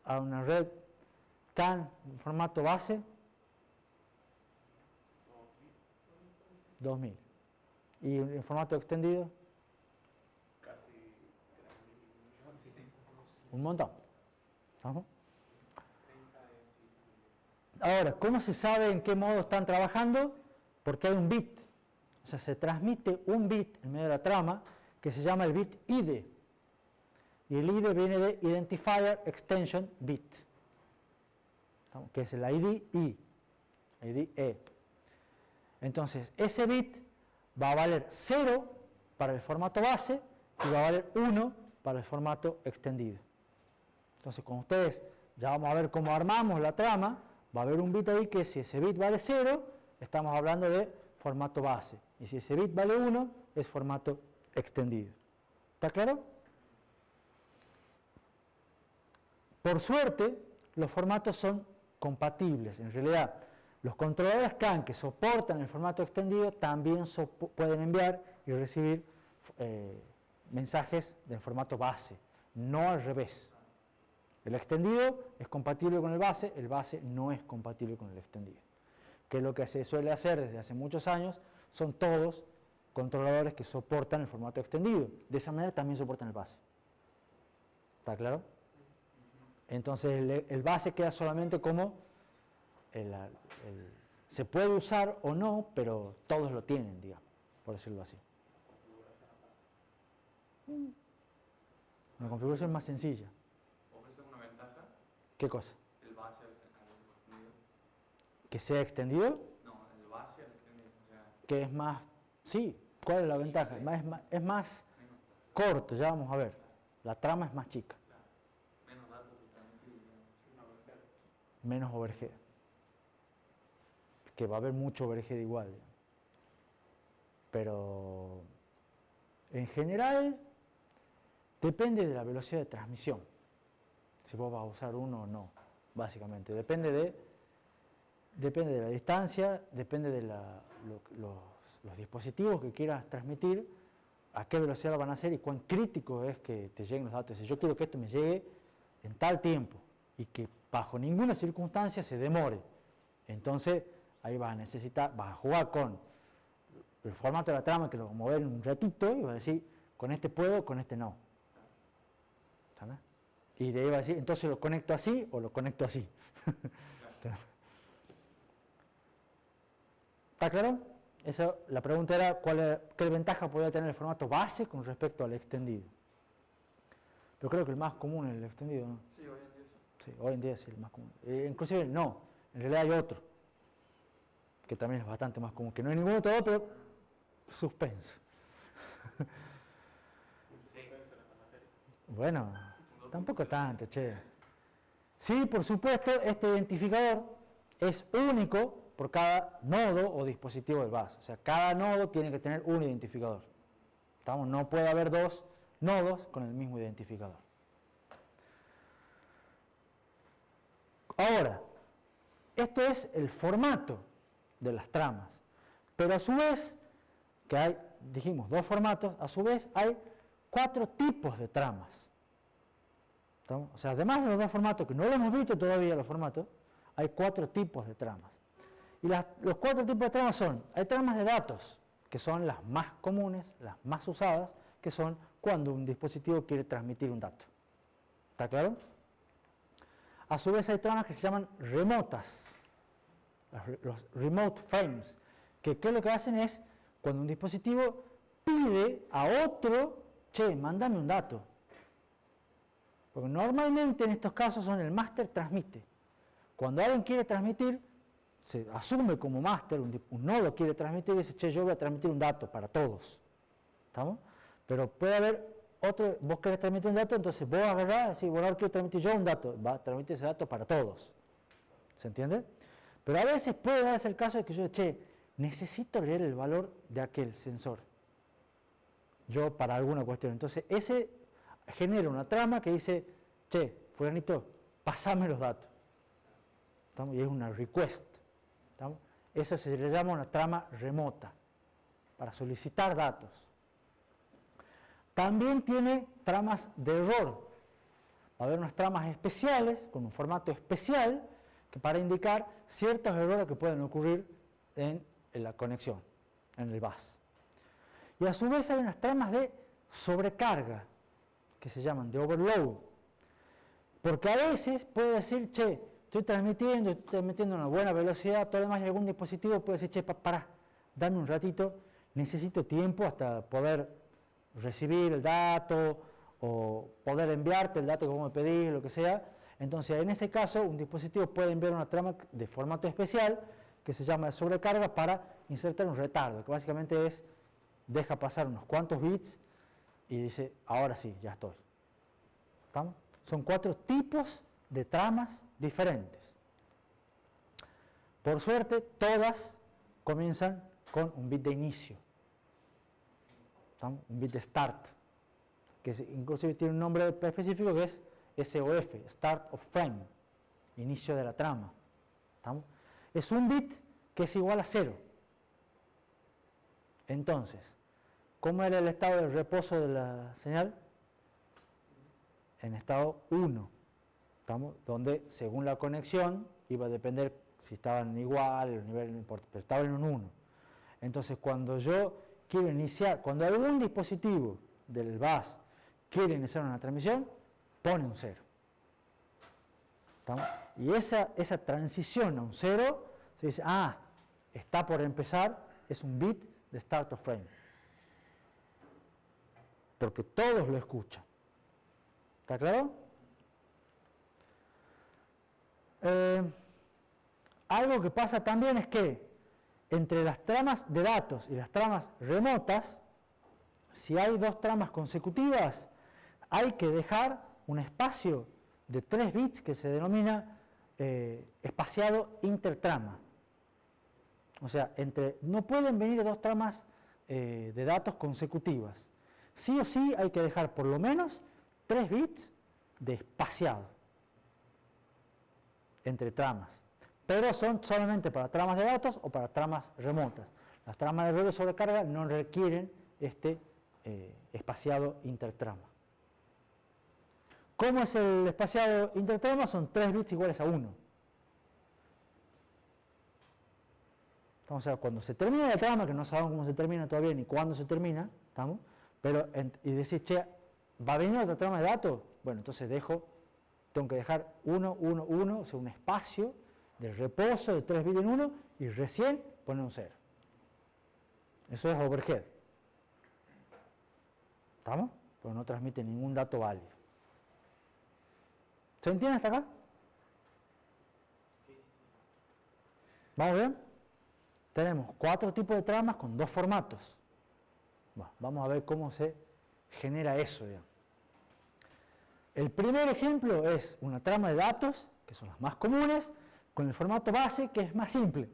a una red CAN en formato base? 2000. ¿Y en formato extendido? Casi 3.000 millones. Un montón. ¿Estamos? Ahora, ¿cómo se sabe en qué modo están trabajando? Porque hay un bit. O sea, se transmite un bit en medio de la trama que se llama el bit ID. Y el ID viene de Identifier Extension Bit, que es el ID I, ID E. Entonces, ese bit va a valer 0 para el formato base y va a valer 1 para el formato extendido. Entonces, con ustedes ya vamos a ver cómo armamos la trama. Va a haber un bit ahí que si ese bit vale 0, estamos hablando de formato base. Y si ese bit vale 1, es formato extendido. ¿Está claro? Por suerte, los formatos son compatibles. En realidad, los controladores CAN que soportan el formato extendido también pueden enviar y recibir mensajes del formato base, no al revés. El extendido es compatible con el base no es compatible con el extendido. Que es lo que se suele hacer desde hace muchos años, son todos controladores que soportan el formato extendido. De esa manera también soportan el base. ¿Está claro? Entonces el base queda solamente como se puede usar o no, pero todos lo tienen, digamos, por decirlo así. Una configuración más sencilla. ¿Ofrece una ventaja? ¿Qué cosa? ¿El base al extendido? ¿Que sea extendido? No, el base al extendido. O sea, Que es más... Sí, ¿cuál es la ventaja? Es más corto, ya vamos a ver. La trama es más chica. menos datos que transmitir, digamos. Menos overhead. Que va a haber mucho overhead igual. Pero en general depende de la velocidad de transmisión. Si vos vas a usar uno o no, básicamente. Depende de la distancia, depende de los dispositivos que quieras transmitir, a qué velocidad lo van a hacer y cuán crítico es que te lleguen los datos. Si yo quiero que esto me llegue en tal tiempo y que bajo ninguna circunstancia se demore, entonces ahí vas a jugar con el formato de la trama que lo vas a mover en un ratito y vas a decir, con este puedo, con este no. ¿Sabes? Y de ahí vas a decir, entonces lo conecto así o lo conecto así. ¿Está claro? La pregunta era, ¿qué ventaja podría tener el formato base con respecto al extendido? Yo creo que el más común es el extendido, ¿no? Sí, hoy en día sí. Sí, hoy en día sí, el más común. Inclusive no, en realidad hay otro, que también es bastante más común, que no hay ningún otro, pero suspenso. Bueno, tampoco tanto, che. Sí, por supuesto, este identificador es único por cada nodo o dispositivo del base. O sea, cada nodo tiene que tener un identificador. ¿Estamos? No puede haber dos nodos con el mismo identificador. Ahora, esto es el formato de las tramas. Pero a su vez, que hay, dijimos, dos formatos, a su vez hay 4 tipos de tramas. ¿Estamos? O sea, además de los dos formatos, que no lo hemos visto todavía los formatos, hay 4 tipos de tramas. Y los 4 tipos de tramas son, hay tramas de datos, que son las más comunes, las más usadas, que son cuando un dispositivo quiere transmitir un dato. ¿Está claro? A su vez hay tramas que se llaman remotas, los remote frames, que ¿qué es lo que hacen? Es cuando un dispositivo pide a otro, che, mándame un dato. Porque normalmente en estos casos son el máster transmite. Cuando alguien quiere transmitir, se asume como máster, un nodo quiere transmitir y dice, che, yo voy a transmitir un dato para todos. ¿Estamos? Pero puede haber otro, vos querés transmitir un dato, entonces vos agarrás y decís, bueno, ahora quiero transmitir yo un dato, va a transmitir ese dato para todos. ¿Se entiende? Pero a veces puede darse el caso de que yo, che, necesito leer el valor de aquel sensor. Yo para alguna cuestión. Entonces ese genera una trama que dice, che, fulanito, pasame los datos. ¿Estamos? Y es una request. ¿Estamos? Eso se le llama una trama remota, para solicitar datos. También tiene tramas de error. Va a haber unas tramas especiales, con un formato especial, que para indicar ciertos errores que pueden ocurrir en la conexión, en el bus. Y a su vez hay unas tramas de sobrecarga, que se llaman de overload. Porque a veces puede decir, che, estoy transmitiendo a una buena velocidad, todo lo demás, y algún dispositivo puede decir, che, pará, dame un ratito, necesito tiempo hasta poder recibir el dato o poder enviarte el dato que vos me pedís, lo que sea. Entonces, en ese caso, un dispositivo puede enviar una trama de formato especial que se llama sobrecarga para insertar un retardo, que básicamente es, deja pasar unos cuantos bits y dice, ahora sí, ya estoy. ¿Estamos? Son 4 tipos de tramas diferentes. Por suerte, todas comienzan con un bit de inicio. ¿Estamos? Un bit de start, que inclusive tiene un nombre específico que es SOF, Start of Frame, inicio de la trama. ¿Estamos? Es un bit que es igual a 0. Entonces, ¿cómo era el estado de reposo de la señal? En estado 1, ¿estamos? Donde según la conexión iba a depender si estaban igual, el nivel no importa, pero estaban en un 1. Entonces, cuando yo quiero iniciar, cuando algún dispositivo del bus quiere iniciar una transmisión, pone un 0. ¿Estamos? Y esa transición a un 0, se dice, está por empezar, es un bit de start of frame. Porque todos lo escuchan. ¿Está claro? Algo que pasa también es que entre las tramas de datos y las tramas remotas, si hay 2 tramas consecutivas, hay que dejar un espacio de 3 bits que se denomina espaciado intertrama. O sea, no pueden venir 2 tramas de datos consecutivas. Sí o sí hay que dejar por lo menos 3 bits de espaciado entre tramas, pero son solamente para tramas de datos o para tramas remotas. Las tramas de error de sobrecarga no requieren este espaciado intertrama. ¿Cómo es el espaciado intertrama? Son 3 bits iguales a 1. O sea, cuando se termina la trama, que no sabemos cómo se termina todavía ni cuándo se termina, ¿estamos? Pero, y decís, che, ¿va a venir otra trama de datos? Bueno, entonces tengo que dejar 1, 1, 1, o sea, un espacio de reposo de 3 bits en 1 y recién poner un 0. Eso es overhead. ¿Estamos? Pero no transmite ningún dato válido. ¿Se entiende hasta acá? ¿Vamos bien? Tenemos 4 tipos de tramas con 2 formatos. Bueno, vamos a ver cómo se genera eso. Digamos. El primer ejemplo es una trama de datos, que son las más comunes, con el formato base, que es más simple,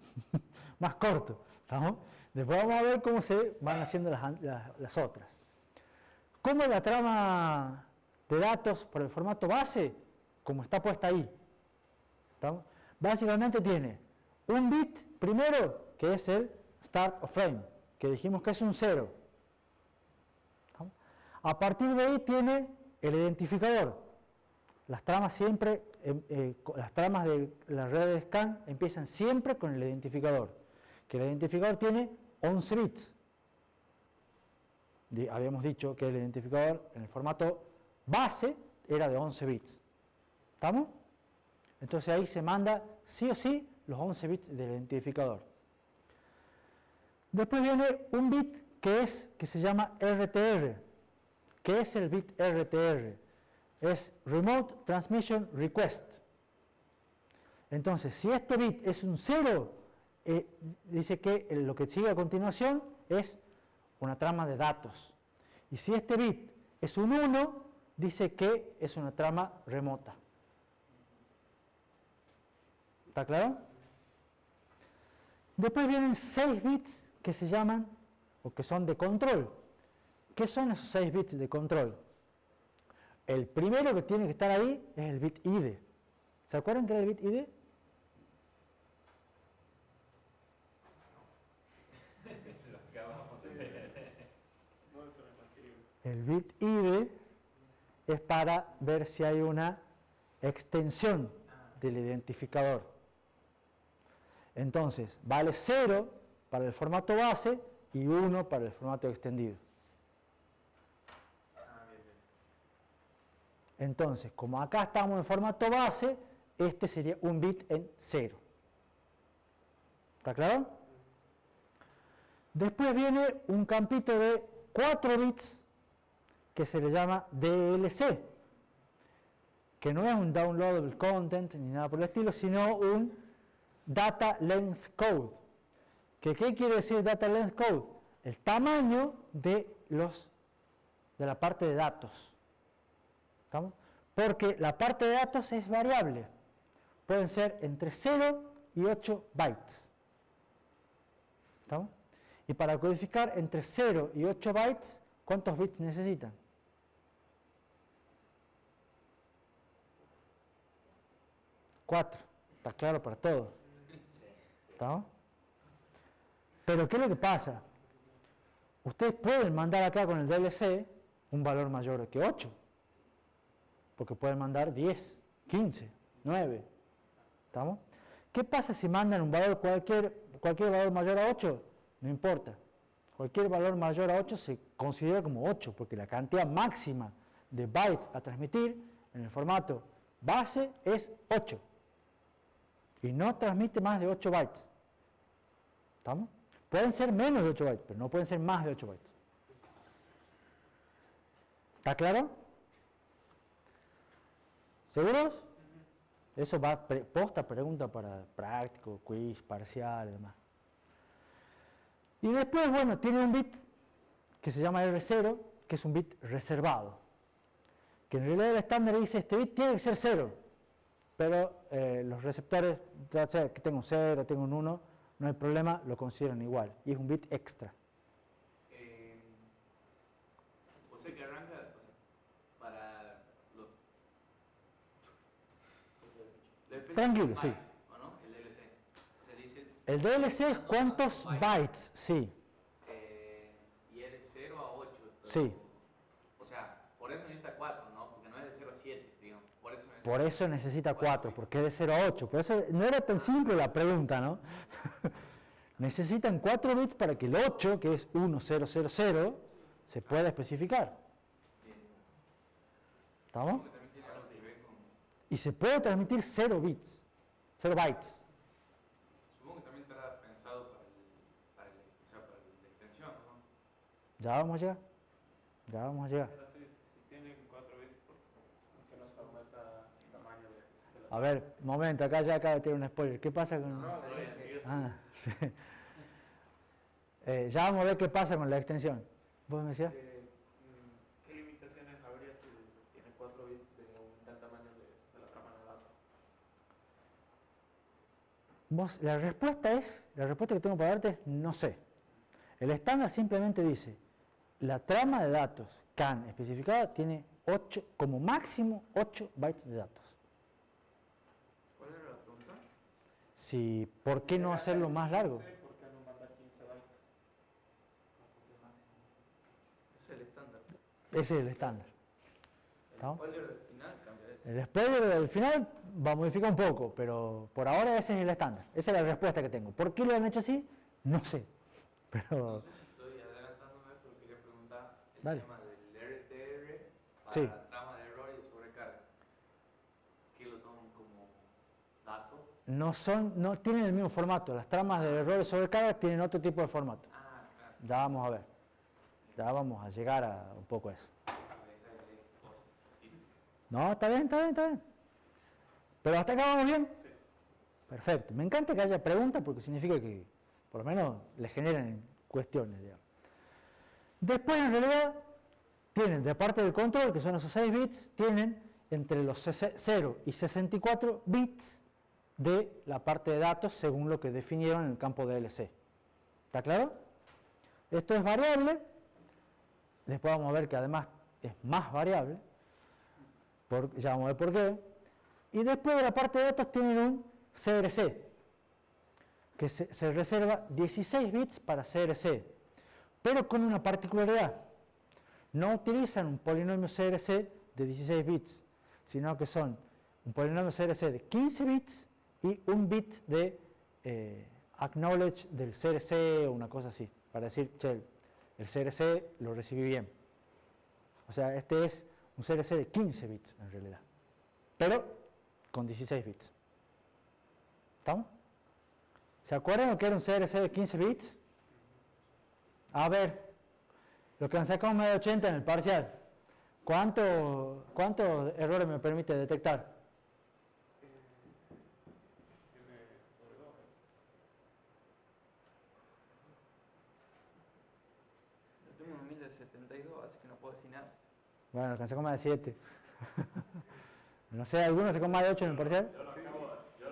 más corto. ¿Estamos? Después vamos a ver cómo se van haciendo las otras. ¿Cómo es la trama de datos por el formato base? Como está puesta ahí. ¿Estamos? Básicamente tiene un bit primero, que es el start of frame, que dijimos que es un 0. ¿Estamos? A partir de ahí tiene el identificador. Las tramas siempre, las tramas de la red de scan empiezan siempre con el identificador, que el identificador tiene 11 bits. Habíamos dicho que el identificador en el formato base era de 11 bits. ¿Estamos? Entonces ahí se manda sí o sí los 11 bits del identificador. Después viene un bit que se llama RTR. ¿Qué es el bit RTR? Es Remote Transmission Request. Entonces, si este bit es un 0, dice que lo que sigue a continuación es una trama de datos. Y si este bit es un 1, dice que es una trama remota. ¿Está claro? Después vienen 6 bits que se llaman, o que son de control. ¿Qué son esos 6 bits de control? El primero que tiene que estar ahí es el bit ID. ¿Se acuerdan qué era el bit ID? El bit id es para ver si hay una extensión del identificador. Entonces, vale 0 para el formato base y 1 para el formato extendido. Entonces, como acá estamos en formato base, este sería un bit en 0. ¿Está claro? Después viene un campito de 4 bits que se le llama DLC, que no es un downloadable content ni nada por el estilo, sino un data length code. ¿Qué quiere decir data length code? El tamaño de la parte de datos. ¿Estamos? Porque la parte de datos es variable. Pueden ser entre 0 y 8 bytes. ¿Estamos? Y para codificar entre 0 y 8 bytes, ¿cuántos bits necesitan? 4. Está claro para todos. ¿Estamos? Pero ¿qué es lo que pasa? Ustedes pueden mandar acá con el DLC un valor mayor que 8. Porque pueden mandar 10, 15, 9. ¿Estamos? ¿Qué pasa si mandan un valor, cualquier valor mayor a 8? No importa. Cualquier valor mayor a 8 se considera como 8, porque la cantidad máxima de bytes a transmitir en el formato base es 8. Y no transmite más de 8 bytes. ¿Estamos? Pueden ser menos de 8 bytes, pero no pueden ser más de 8 bytes. ¿Está claro? ¿Seguros? Eso va posta pregunta para práctico, quiz, parcial y demás. Y después, bueno, tiene un bit que se llama R0, que es un bit reservado. Que en realidad el estándar dice, este bit tiene que ser 0. Pero los receptores, ya sea que tengo un 0, tengo un 1, no hay problema, lo consideran igual. Y es un bit extra. O sea que arranca, para Tranquilo, sí. ¿O no? El DLC. O sea, dice, El DLC es cuántos bytes, sí. y es de 0 a 8. Sí. O sea, por eso necesita 4, ¿no? Porque no es de 0 a 7, digamos. Por eso necesita 4, porque es de 0 a 8. Por eso no era tan simple la pregunta, ¿no? Necesitan 4 bits para que el 8, que es 1000, se pueda especificar. ¿Estamos? Y se puede transmitir 0 bits, 0 bytes. Supongo que también estará pensado para la extensión, ¿no? Ya vamos a llegar. Ya vamos a llegar. Pero si tienen 4 bits, ¿por qué no se aumenta el tamaño de la... A ver, momento, acá ya acaba de tener un spoiler. ¿Qué pasa con...? Ah, sí. Ya vamos a ver qué pasa con la extensión. ¿Vos me decías? ¿Qué limitaciones habría si tiene 4 bits de aumentar el tamaño de la trama de datos? La respuesta que tengo para darte es no sé. El estándar simplemente dice, la trama de datos CAN especificada tiene 8, como máximo 8 bytes de datos. ¿Cuál era la pregunta? Si, ¿por qué no hacerlo más largo? ¿Por qué no mandar 15 bytes? Es el estándar. Ese es el estándar. ¿No? El spoiler del final cambia eso. El spoiler del final va a modificar un poco, pero por ahora ese es el estándar. Esa es la respuesta que tengo. ¿Por qué lo han hecho así? No sé. No Pero sé si estoy adelantándome, pero quería preguntar el Dale. tema del RTR para Sí. la trama de error y de sobrecarga. ¿Qué lo toman como dato? no tienen el mismo formato. Las tramas de errores sobrecarga tienen otro tipo de formato. Ah, claro. Ya vamos a ver. Ya vamos a llegar a un poco a eso. No, está bien. ¿Pero hasta acá vamos bien? Sí. Perfecto. Me encanta que haya preguntas porque significa que por lo menos les generan cuestiones, digamos. Después, en realidad, tienen de parte del control, que son esos 6 bits, tienen entre los 0 y 64 bits de la parte de datos según lo que definieron en el campo de DLC. ¿Está claro? Esto es variable. Después vamos a ver que además es más variable. Ya vamos a ver por qué. Y después de la parte de datos tienen un CRC, que se reserva 16 bits para CRC, pero con una particularidad. no utilizan un polinomio CRC de 16 bits, sino que son un polinomio CRC de 15 bits y un bit de acknowledge del CRC o una cosa así, para decir, che, el CRC lo recibí bien. O sea, este es un CRC de 15 bits en realidad, pero con 16 bits. ¿Estamos? ¿Se acuerdan lo que era un CRC de 15 bits? A ver, lo que han sacado más de 80 en el parcial, ¿cuántos errores me permite detectar? Yo tengo un 1000 de 72, así que no puedo decir nada. Bueno, alcancé con más de 7. No sé, ¿alguno sacó más de 8 en el parcial? Yo lo acabo de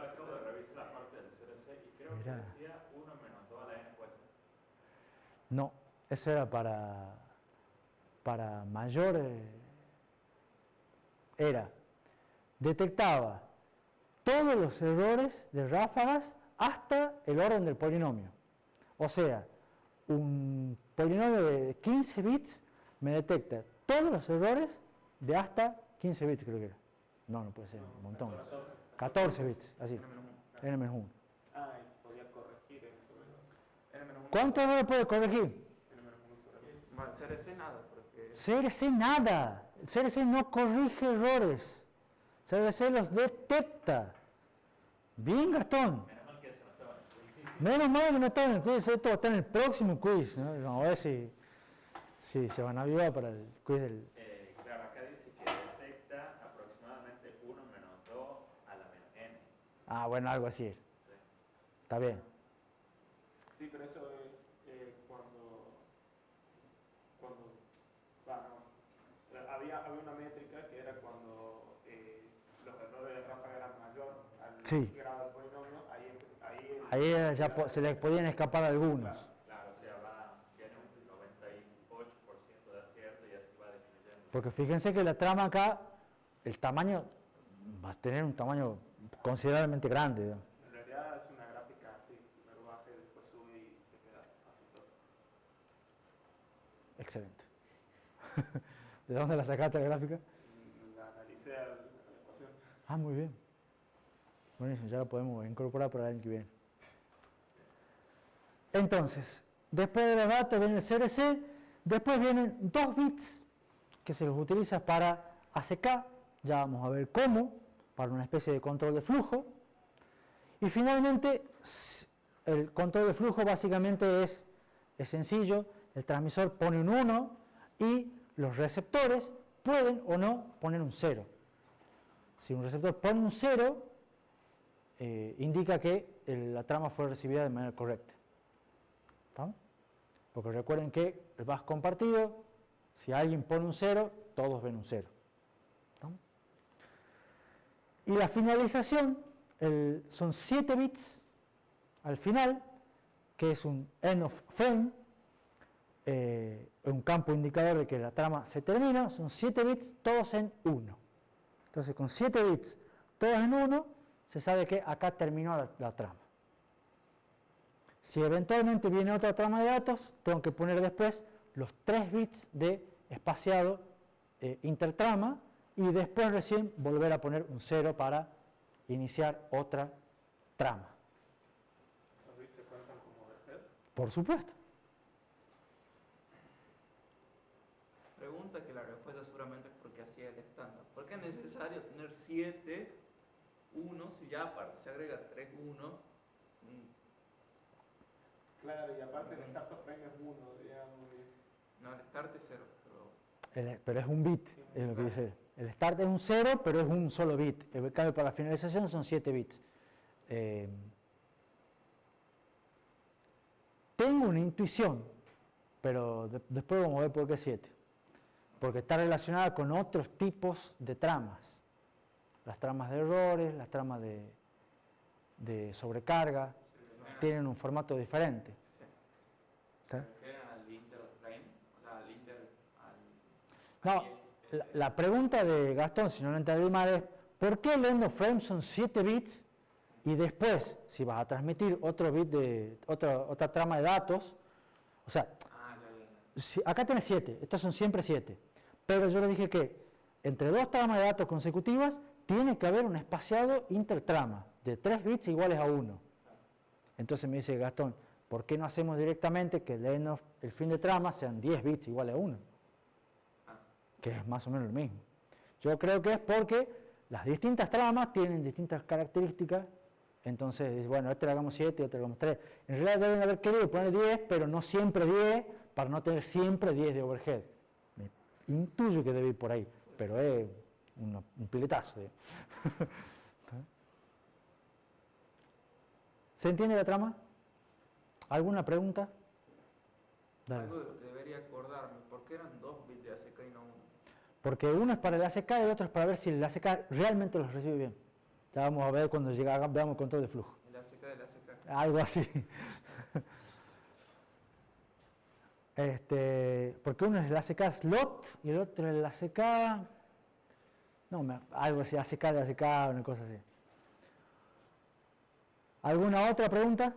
revisar la parte del CRC y creo Mirá. que decía 1 menos 2 a la n puede ser. No, eso era para mayor. Era, detectaba todos los errores de ráfagas hasta el orden del polinomio. O sea, un polinomio de 15 bits me detecta todos los errores de hasta 15 bits, creo que era. No, no puede ser, un montón. 14 bits, así. N-1. Ah, y podía corregir en ese momento. ¿Cuántos errores puede corregir? Bueno, CRC nada, porque CRC nada. El CRC no corrige errores. CRC los detecta. Bien, Gastón. Menos mal que eso no estaba en el quiz. Menos mal que no está en el quiz, esto va a estar en el próximo quiz, ¿no? Vamos a ver si se van a avivar para el quiz del... Claro, acá dice que detecta aproximadamente 1 menos 2 a la menos n. Ah, bueno, algo así. Sí. Está bien. Sí, pero eso es había una métrica que era cuando los errores de ráfaga eran mayor al Sí. grado del polinomio, Ahí ya se les podían escapar algunos. Claro, o sea, tiene un 98% de acierto y así va disminuyendo. Porque fíjense que la trama acá, el tamaño, va a tener un tamaño considerablemente grande, ¿no? en realidad es una gráfica así, primero baja y después sube y se queda así todo. Excelente. ¿De dónde la sacaste la gráfica? La analicé a la ecuación. Ah, muy bien. Buenísimo, ya lo podemos incorporar para el año que viene. Entonces, después de los datos viene el CRC, después vienen 2 bits que se los utiliza para ACK, ya vamos a ver cómo, para una especie de control de flujo. Y finalmente, el control de flujo básicamente es sencillo, el transmisor pone un 1 y los receptores pueden o no poner un 0. Si un receptor pone un 0, indica que la trama fue recibida de manera correcta. ¿Está? Porque recuerden que el bus compartido, si alguien pone un 0, todos ven un 0. ¿Está? Y la finalización son 7 bits al final, que es un end of frame, un campo indicador de que la trama se termina, son 7 bits todos en 1. Entonces con 7 bits todos en 1, se sabe que acá terminó la trama. Si eventualmente viene otra trama de datos, tengo que poner después los 3 bits de espaciado intertrama y después recién volver a poner un 0 para iniciar otra trama. ¿Esos bits se cuentan como de head? Por supuesto. pregunta que la respuesta seguramente es porque así es el estándar. ¿Por qué es necesario tener 7 1 si ya aparte se agrega 3 1? Claro, y aparte el start of frame es 1, digamos. No, el start es 0, pero... Pero es un bit, es lo que dice él. El start es un 0, pero es un solo bit. En cambio, para la finalización son 7 bits. Tengo una intuición, pero después vamos a ver por qué 7. Porque está relacionada con otros tipos de tramas. Las tramas de errores, las tramas de sobrecarga, tienen un formato diferente. ¿Sí? ¿Se refieren al interframe? O sea, al inter... No, la pregunta de Gastón, si no lo entendí mal, es ¿por qué el end of frame son 7 bits y después, si vas a transmitir otro bit de otra trama de datos, o sea, acá tenés 7, estos son siempre 7. Pero yo le dije que entre dos tramas de datos consecutivas tiene que haber un espaciado intertrama de 3 bits iguales a 1. Entonces me dice Gastón, ¿por qué no hacemos directamente que el fin de trama sean 10 bits iguales a 1? Que es más o menos lo mismo. Yo creo que es porque las distintas tramas tienen distintas características. Entonces, bueno, este le hagamos 7 y este le hagamos 3. En realidad deben haber querido poner 10, pero no siempre 10, para no tener siempre 10 de overhead. Me intuyo que debe ir por ahí, pero es un piletazo. ¿Se entiende la trama? ¿Alguna pregunta? Dale. Algo de lo que debería acordarme, ¿por qué eran 2 bits de ACK y no 1? Porque uno es para el ACK y el otro es para ver si el ACK realmente los recibe bien. Ya vamos a ver cuando veamos el control de flujo. El ACK del ACK. Algo así. Porque uno es el ACK slot y el otro es el ACK... No, algo así, ACK de ACK, una cosa así. ¿Alguna otra pregunta?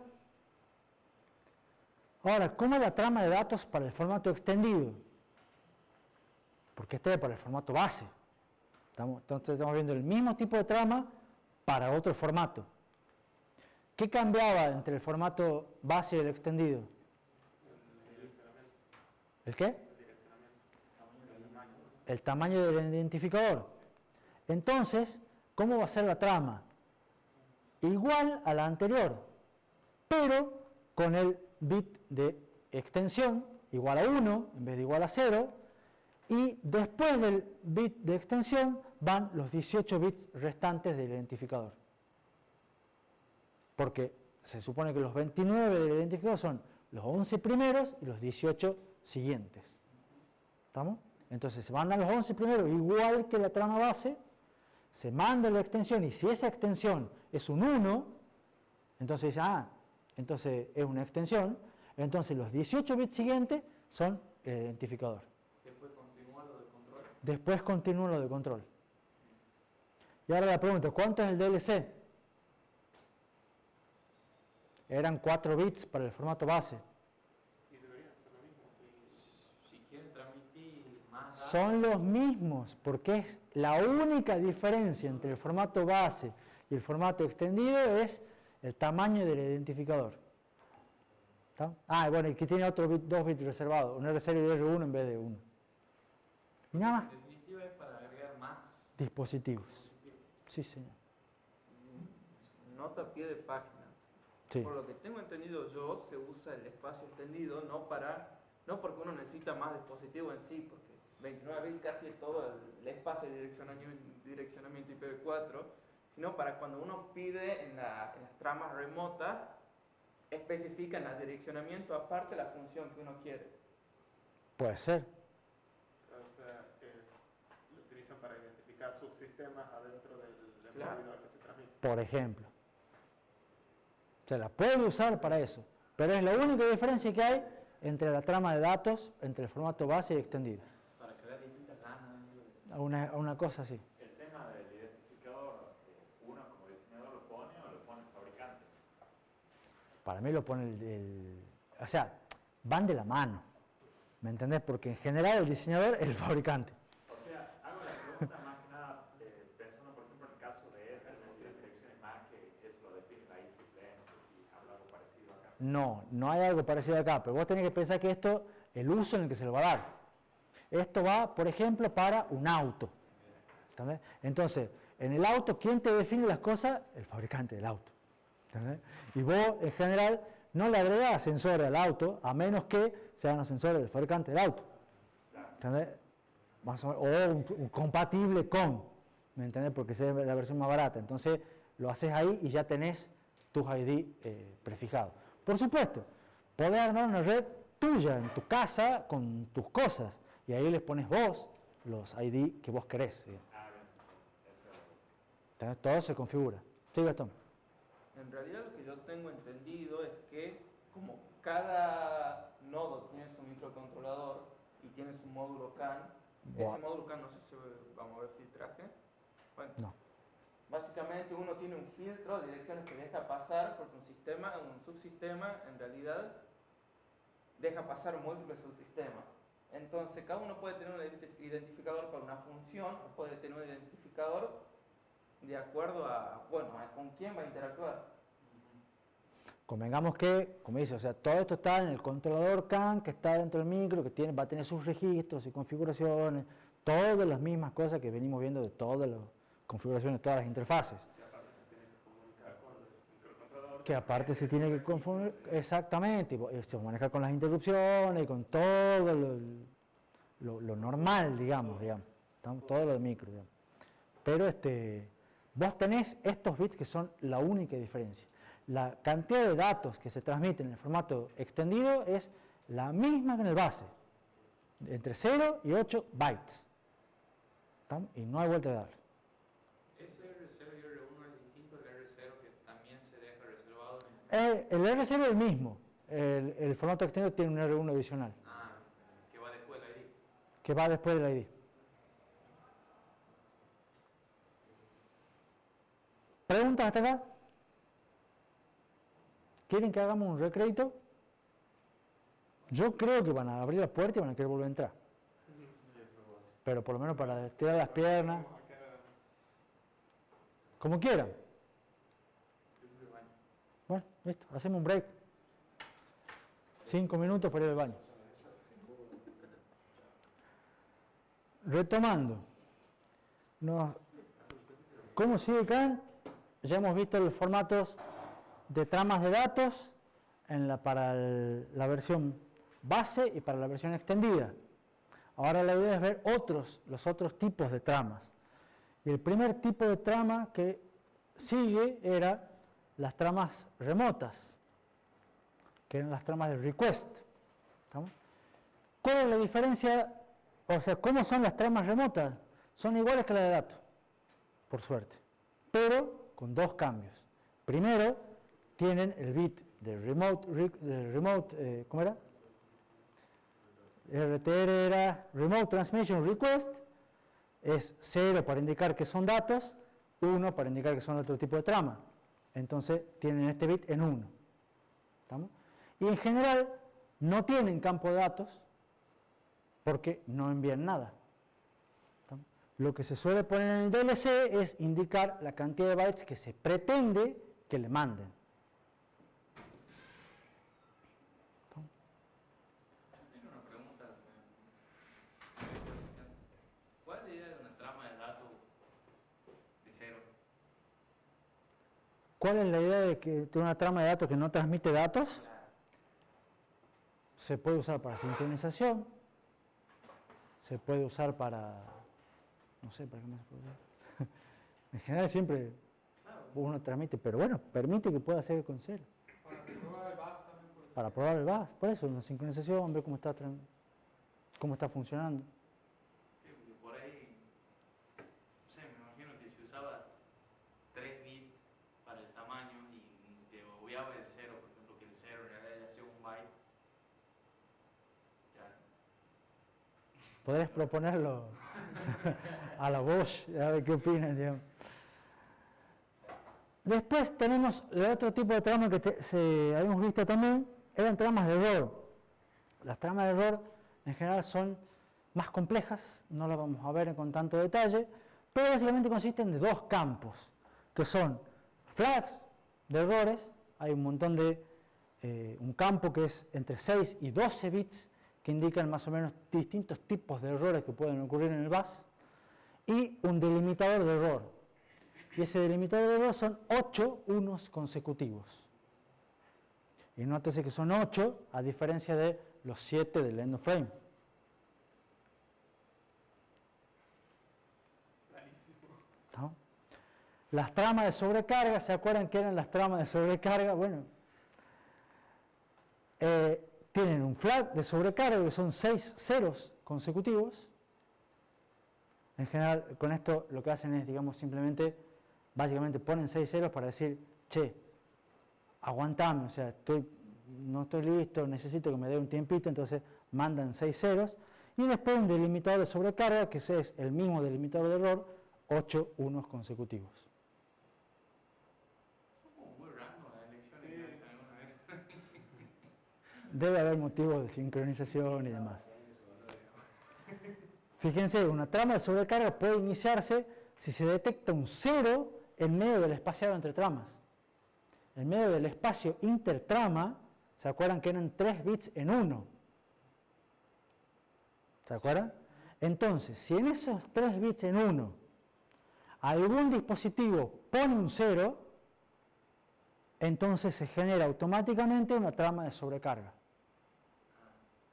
Ahora, ¿cómo es la trama de datos para el formato extendido? Porque este es para el formato base. Entonces estamos viendo el mismo tipo de trama para otro formato. ¿Qué cambiaba entre el formato base y el extendido? ¿El qué? El tamaño del identificador. Entonces, ¿cómo va a ser la trama? Igual a la anterior, pero con el bit de extensión igual a 1 en vez de igual a 0, y después del bit de extensión van los 18 bits restantes del identificador. Porque se supone que los 29 del identificador son los 11 primeros y los 18 siguientes. ¿Estamos? Entonces se mandan los 11 primeros igual que la trama base, se manda la extensión, y si esa extensión es un 1, entonces dice, entonces es una extensión, entonces los 18 bits siguientes son el identificador. Después continúa lo de control. Después continúa lo de control. Y ahora la pregunta, ¿cuánto es el DLC? Eran 4 bits para el formato base. Y deberían ser lo mismo si quieren transmitir más datos. Son los mismos, porque es la única diferencia entre el formato base y el formato extendido es el tamaño del identificador. ¿Está? Bueno, y que tiene otro bit, 2 bits reservados, un R0 y R1 en vez de 1. Y nada más. En definitiva es para agregar más Dispositivos. Sí, señor. Nota a pie de página. Sí. Por lo que tengo entendido yo, se usa el espacio extendido no porque uno necesita más dispositivos en sí, porque 29 bits casi es todo el espacio de direccionamiento IPv4, sino para cuando uno pide en las tramas remotas, especifican el direccionamiento aparte de la función que uno quiere. Puede ser. O sea, lo utilizan para identificar subsistemas adentro del Claro. servidor que se transmite. Por ejemplo. Se la puede usar para eso, pero es la única diferencia que hay entre la trama de datos, entre el formato base y extendido. para crear distintas ganas. Una cosa así. El tema del identificador, ¿uno como diseñador lo pone o lo pone el fabricante? Para mí lo pone o sea, van de la mano, ¿me entendés? Porque en general el diseñador es el fabricante. O sea, hago la pregunta más que nada pensando, por ejemplo, en el caso de Ether, de direcciones MAC, que eso lo define la IEEE, no sé si habla algo parecido acá. No hay algo parecido acá, pero vos tenés que pensar que esto, el uso en el que se lo va a dar. Esto va, por ejemplo, para un auto. ¿Entendés? Entonces, en el auto, ¿quién te define las cosas? El fabricante del auto. ¿Entendés? Y vos, en general, no le agregás sensores al auto, a menos que sean los sensores del fabricante del auto. ¿Entendés? Más o menos, o un compatible con, ¿me entendés? Porque esa es la versión más barata. Entonces, lo haces ahí y ya tenés tus ID prefijados. Por supuesto, podés armar una red tuya en tu casa con tus cosas y ahí les pones vos los ID que vos querés. ¿Sí? Entonces, todo se configura. Sí, Gastón. En realidad lo que yo tengo entendido es que como cada nodo tiene su microcontrolador y tiene su módulo CAN, Buah. ese módulo CAN no sé si vamos a ver filtraje. Bueno, No. básicamente uno tiene un filtro de direcciones que deja pasar porque un subsistema en realidad deja pasar múltiples subsistemas. Entonces, cada uno puede tener un identificador para una función, puede tener un identificador de acuerdo a, bueno, a con quién va a interactuar. Convengamos que, como dice, o sea, todo esto está en el controlador CAN que está dentro del micro, que va a tener sus registros y configuraciones, todas las mismas cosas que venimos viendo de todas las configuraciones, todas las interfaces. Que aparte se tiene que confundir, exactamente, se va a manejar con las interrupciones y con todo lo normal, digamos, todo lo de micro, digamos. Pero vos tenés estos bits que son la única diferencia. La cantidad de datos que se transmiten en el formato extendido es la misma que en el base, entre 0 y 8 bytes. ¿Tá? Y no hay vuelta de darle. ¿Ese R0 y R1 es distinto al R0 que también se deja reservado en El R0 es el mismo, el formato extendido tiene un R1 adicional. Que va después del ID? Que va después del ID. ¿Preguntas hasta acá? ¿Quieren que hagamos un recrédito? Yo creo que van a abrir la puerta y van a querer volver a entrar. Pero por lo menos para estirar las piernas. Como quieran. Bueno, listo, hacemos un break. 5 minutos para ir al baño. Retomando. ¿Cómo sigue CAN? Ya hemos visto los formatos de tramas de datos para la versión base y para la versión extendida. Ahora la idea es ver los otros tipos de tramas. Y el primer tipo de trama que sigue era las tramas remotas, que eran las tramas de request. ¿Estamos? ¿Cuál es la diferencia? O sea, ¿cómo son las tramas remotas? Son iguales que las de datos, por suerte, pero con dos cambios. Primero, tienen el bit de remote, ¿cómo era? RTR era Remote Transmission Request, es 0 para indicar que son datos, 1 para indicar que son otro tipo de trama. Entonces tienen este bit en 1. ¿Estamos? Y en general no tienen campo de datos porque no envían nada. ¿Estamos? Lo que se suele poner en el DLC es indicar la cantidad de bytes que se pretende que le manden. Tengo una pregunta. ¿Cuál es la idea de una trama de datos de 0? ¿Cuál es la idea de una trama de datos que no transmite datos? Se puede usar para sincronización, se puede usar para, no sé, ¿para qué más se puede usar? En general siempre uno transmite, pero bueno, permite que pueda hacer con 0. Para probar el BAS también. Para probar el BAS, por eso, una sincronización, ver cómo está funcionando. Sí, porque por ahí, no sé, me imagino que se usaba 3 bits para el tamaño y te obviaba el 0, por ejemplo, que el 0 en realidad ya sea un byte. Ya. Podés proponerlo a la voz, a ver qué opinan, digamos. Después tenemos el otro tipo de trama que habíamos visto también, eran tramas de error. Las tramas de error en general son más complejas, no las vamos a ver con tanto detalle, pero básicamente consisten de dos campos, que son flags de errores, hay un montón un campo que es entre 6 y 12 bits, que indican más o menos distintos tipos de errores que pueden ocurrir en el bus, y un delimitador de error. Y ese delimitador de error son 8 unos consecutivos. Y nótese que son 8, a diferencia de los 7 del end of frame. ¿No? Las tramas de sobrecarga, ¿se acuerdan qué eran las tramas de sobrecarga? Bueno, tienen un flag de sobrecarga que son 6 ceros consecutivos. En general, con esto lo que hacen es, digamos, básicamente ponen 6 ceros para decir, che, aguantame, o sea, no estoy listo, necesito que me dé un tiempito, entonces mandan 6 ceros. Y después un delimitador de sobrecarga, que es el mismo delimitador de error, 8 unos consecutivos. Muy random las elecciones que hacen alguna vez. Debe haber motivos de sincronización y demás. Fíjense, una trama de sobrecarga puede iniciarse si se detecta un 0 en medio del espaciado entre tramas. En medio del espacio intertrama, ¿se acuerdan que eran 3 bits en 1? ¿Se acuerdan? Entonces, si en esos 3 bits en 1 algún dispositivo pone un 0, entonces se genera automáticamente una trama de sobrecarga.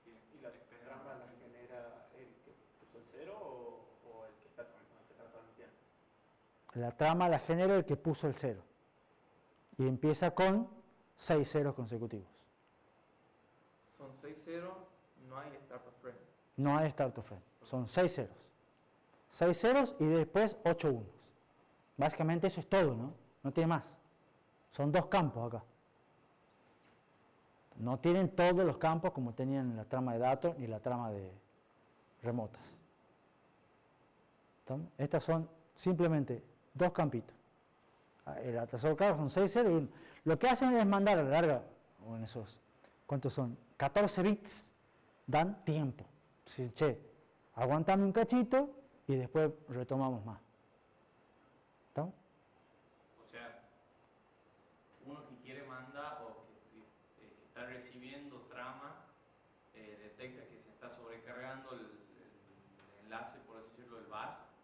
¿Y la trama la genera el que puso el 0 o el que está transmitiendo? La trama la genera el que puso el 0. Y empieza con 6 ceros consecutivos. Son 6 ceros, no hay start of frame. No hay start of frame. Son 6 ceros. 6 ceros y después 8 unos. Básicamente eso es todo, ¿no? No tiene más. Son 2 campos acá. No tienen todos los campos como tenían en la trama de datos ni la trama de remotas. ¿Estamos? Estas son simplemente 2 campitos. El atrasado carga son 6 ceros y 1. Lo que hacen es mandar a la larga, o en esos, ¿cuántos son? 14 bits dan tiempo. Entonces, che, aguantame un cachito y después retomamos más. ¿Estamos? O sea, uno que quiere mandar o que está recibiendo trama, detecta que se está sobrecargando el enlace, por así decirlo, del bus.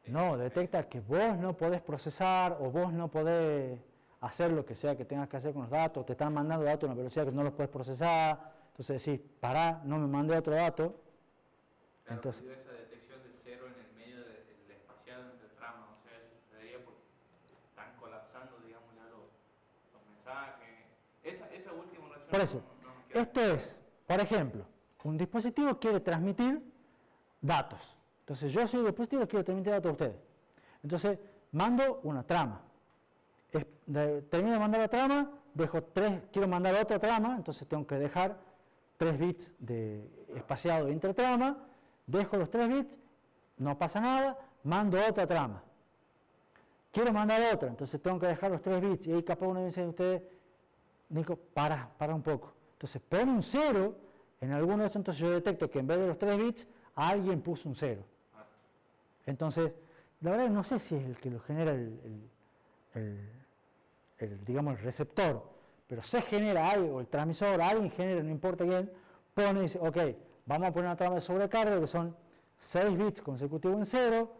No, detecta que vos no podés procesar o vos no podés hacer lo que sea que tengas que hacer con los datos, te están mandando datos a una velocidad que no los puedes procesar, entonces decís, pará, no me mandé otro dato. Claro, Entonces, esa detección de 0 en el medio del espaciado entre tramas, o sea, eso sucedería porque están colapsando, digamos, ya los mensajes. Esa última oración. por eso, no me queda esto es, por ejemplo, un dispositivo quiere transmitir datos. Entonces yo soy el dispositivo que quiero transmitir datos a ustedes. Entonces mando una trama. Termino de mandar la trama, quiero mandar otra trama, entonces tengo que dejar 3 bits de espaciado intertrama, dejo los 3 bits, no pasa nada, mando otra trama. Quiero mandar otra, entonces tengo que dejar los 3 bits y ahí capaz uno dice a ustedes, Nico, para un poco. Entonces pone un 0 en alguno de esos, entonces yo detecto que en vez de los 3 bits alguien puso un 0. Entonces, la verdad no sé si es el que lo genera digamos, el receptor, pero se genera algo, el transmisor, alguien genera, no importa quién, pone y dice, ok, vamos a poner una trama de sobrecarga que son 6 bits consecutivos en 0,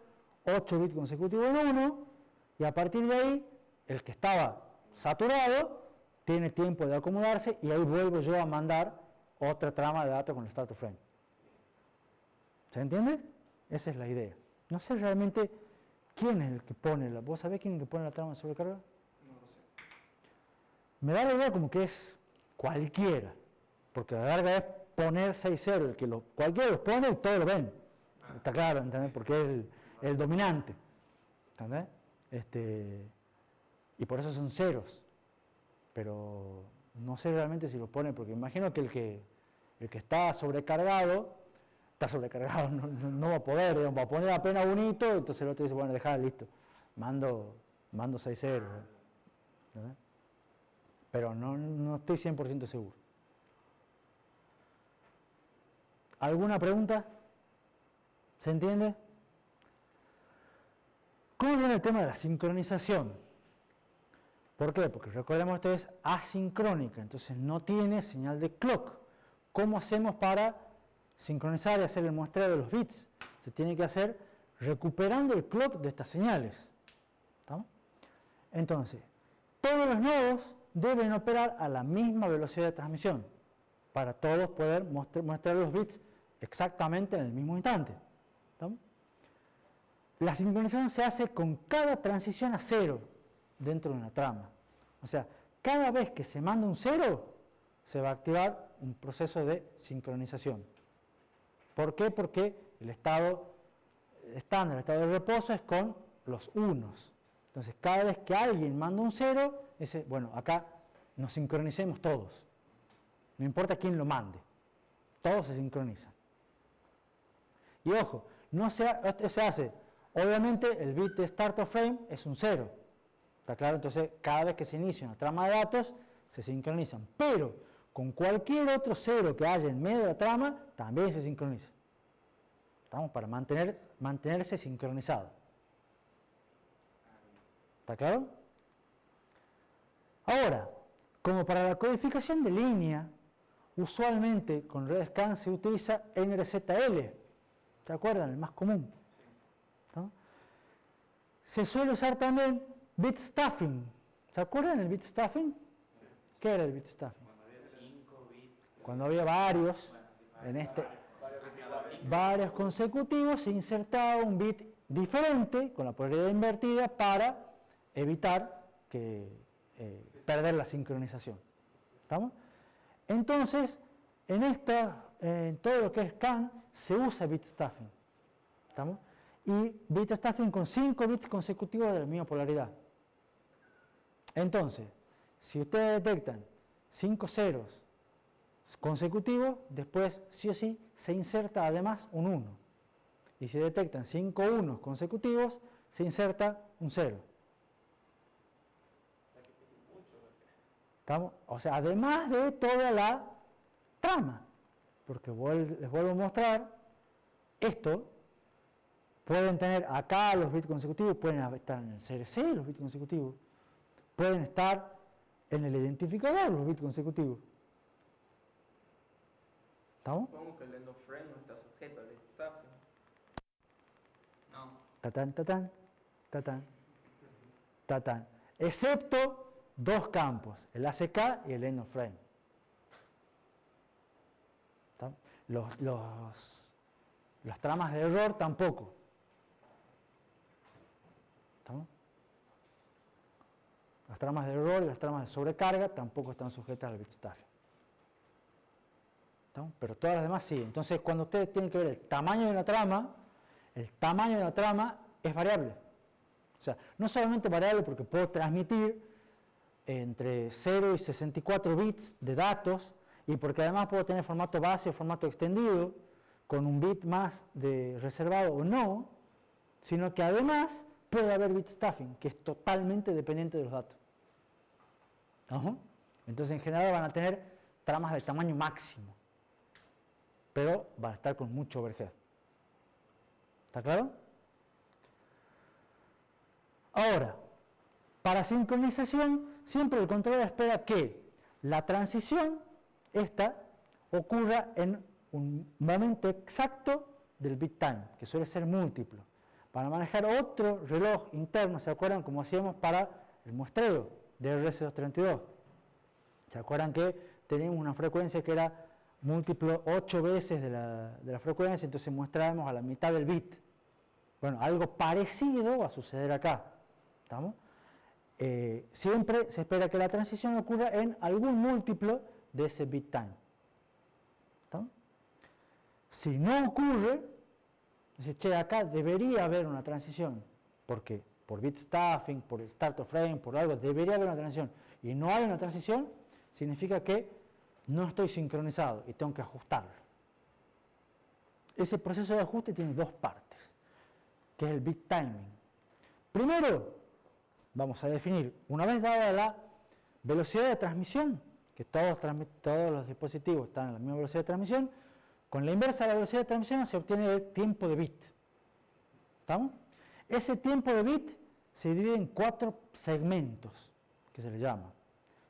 8 bits consecutivos en 1, y a partir de ahí, el que estaba saturado tiene tiempo de acomodarse y ahí vuelvo yo a mandar otra trama de datos con el start of frame. ¿Se entiende? Esa es la idea. No sé realmente quién es el que pone ¿vos sabés quién es el que pone la trama de sobrecarga? No lo sé. Me da la idea como que es cualquiera, porque la larga es poner 6-0, cualquiera los pone y todos lo ven. Está claro, ¿entendés? Porque es el dominante. ¿Entendés? Y por eso son ceros. Pero no sé realmente si lo pone, porque imagino que el que está sobrecargado, no va a poder, digamos, va a poner apenas unito, entonces el otro dice, bueno, dejá, listo, mando 6-0. ¿Entendés? Pero no estoy 100% seguro. ¿Alguna pregunta? ¿Se entiende? ¿Cómo viene el tema de la sincronización? ¿Por qué? Porque recordemos que esto es asincrónica, entonces no tiene señal de clock. ¿Cómo hacemos para sincronizar y hacer el muestreo de los bits? Se tiene que hacer recuperando el clock de estas señales. ¿Estamos? Entonces, todos los nodos deben operar a la misma velocidad de transmisión para todos poder mostrar los bits exactamente en el mismo instante. ¿Estamos? La sincronización se hace con cada transición a 0 dentro de una trama. O sea, cada vez que se manda un 0, se va a activar un proceso de sincronización. ¿Por qué? Porque el estado estándar, el estado de reposo es con los unos. Entonces, cada vez que alguien manda un 0, dice, bueno, acá nos sincronicemos todos. No importa quién lo mande. Todos se sincronizan. Y ojo, esto se hace, obviamente el bit de start of frame es un 0. ¿Está claro? Entonces, cada vez que se inicia una trama de datos, se sincronizan. Pero, con cualquier otro 0 que haya en medio de la trama, también se sincroniza. ¿Estamos? Para mantenerse sincronizado. ¿Está claro? Ahora, como para la codificación de línea, usualmente con RedScan se utiliza NRZL. ¿Se acuerdan? El más común. ¿No? Se suele usar también bit stuffing. ¿Se acuerdan del bit stuffing? ¿Qué era el bit stuffing? Cuando había varios, varios consecutivos, se insertaba un bit diferente con la polaridad invertida para evitar perder la sincronización. ¿Estamos? Entonces, en todo lo que es CAN se usa bit stuffing. ¿Estamos? Y bit stuffing con 5 bits consecutivos de la misma polaridad. Entonces, si ustedes detectan 5 ceros consecutivos, después sí o sí se inserta además un 1. Y si detectan 5 unos consecutivos, se inserta un 0. ¿Estamos? O sea, además de toda la trama, porque les vuelvo a mostrar, esto, pueden tener acá los bits consecutivos, pueden estar en el CRC los bits consecutivos, pueden estar en el identificador los bits consecutivos. ¿Estamos? Supongo que el end of frame no está sujeto al stuffing. No. Tatán, tatán, tatán, tatán. Excepto dos campos, el ACK y el end of frame. Las tramas de error tampoco. ¿Estamos? Las tramas de error y las tramas de sobrecarga tampoco están sujetas al bit stuffing. ¿Estamos? Pero todas las demás sí. Entonces, cuando ustedes tienen que ver el tamaño de la trama es variable. O sea, no solamente variable porque puedo transmitir entre 0 y 64 bits de datos, y porque además puedo tener formato base o formato extendido, con un bit más de reservado o no, sino que además puede haber bit stuffing, que es totalmente dependiente de los datos. Entonces, en general van a tener tramas de tamaño máximo, pero van a estar con mucho overhead. ¿Está claro? Ahora, para sincronización, siempre el controlador espera que la transición, esta, ocurra en un momento exacto del bit time, que suele ser múltiplo. Para manejar otro reloj interno, ¿se acuerdan cómo hacíamos para el muestreo de RS232? ¿Se acuerdan que teníamos una frecuencia que era múltiplo 8 veces de la frecuencia, entonces muestrábamos a la mitad del bit? Bueno, algo parecido va a suceder acá. ¿Estamos? Siempre se espera que la transición ocurra en algún múltiplo de ese bit time. ¿Estamos? Si no ocurre, dice, che, acá debería haber una transición, porque por bit stuffing, por el start of frame, por algo, debería haber una transición, y no hay una transición, significa que no estoy sincronizado y tengo que ajustarlo. Ese proceso de ajuste tiene dos partes, que es el bit timing. Primero, vamos a definir, una vez dada la velocidad de transmisión, que todos los dispositivos están a la misma velocidad de transmisión, con la inversa de la velocidad de transmisión se obtiene el tiempo de bit. ¿Estamos? Ese tiempo de bit se divide en 4 segmentos, que se le llama,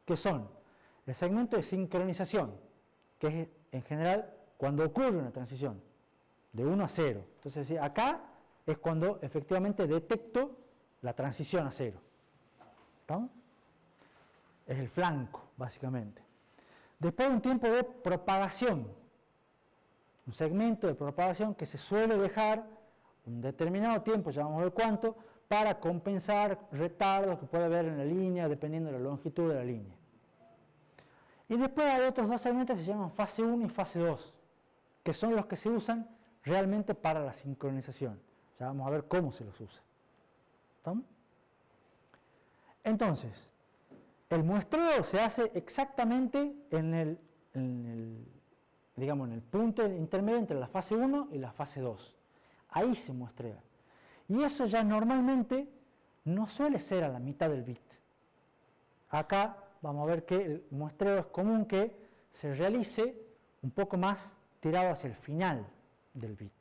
que son el segmento de sincronización, que es en general cuando ocurre una transición, de 1 a 0. Entonces, acá es cuando efectivamente detecto la transición a 0. ¿Estamos? Es el flanco, básicamente. Después un tiempo de propagación, un segmento de propagación que se suele dejar un determinado tiempo, ya vamos a ver cuánto, para compensar retardos que puede haber en la línea, dependiendo de la longitud de la línea. Y después hay otros dos segmentos que se llaman fase 1 y fase 2, que son los que se usan realmente para la sincronización. Ya vamos a ver cómo se los usa. ¿Estamos? Entonces, el muestreo se hace exactamente en el punto intermedio entre la fase 1 y la fase 2. Ahí se muestrea. Y eso ya normalmente no suele ser a la mitad del bit. Acá vamos a ver que el muestreo es común que se realice un poco más tirado hacia el final del bit.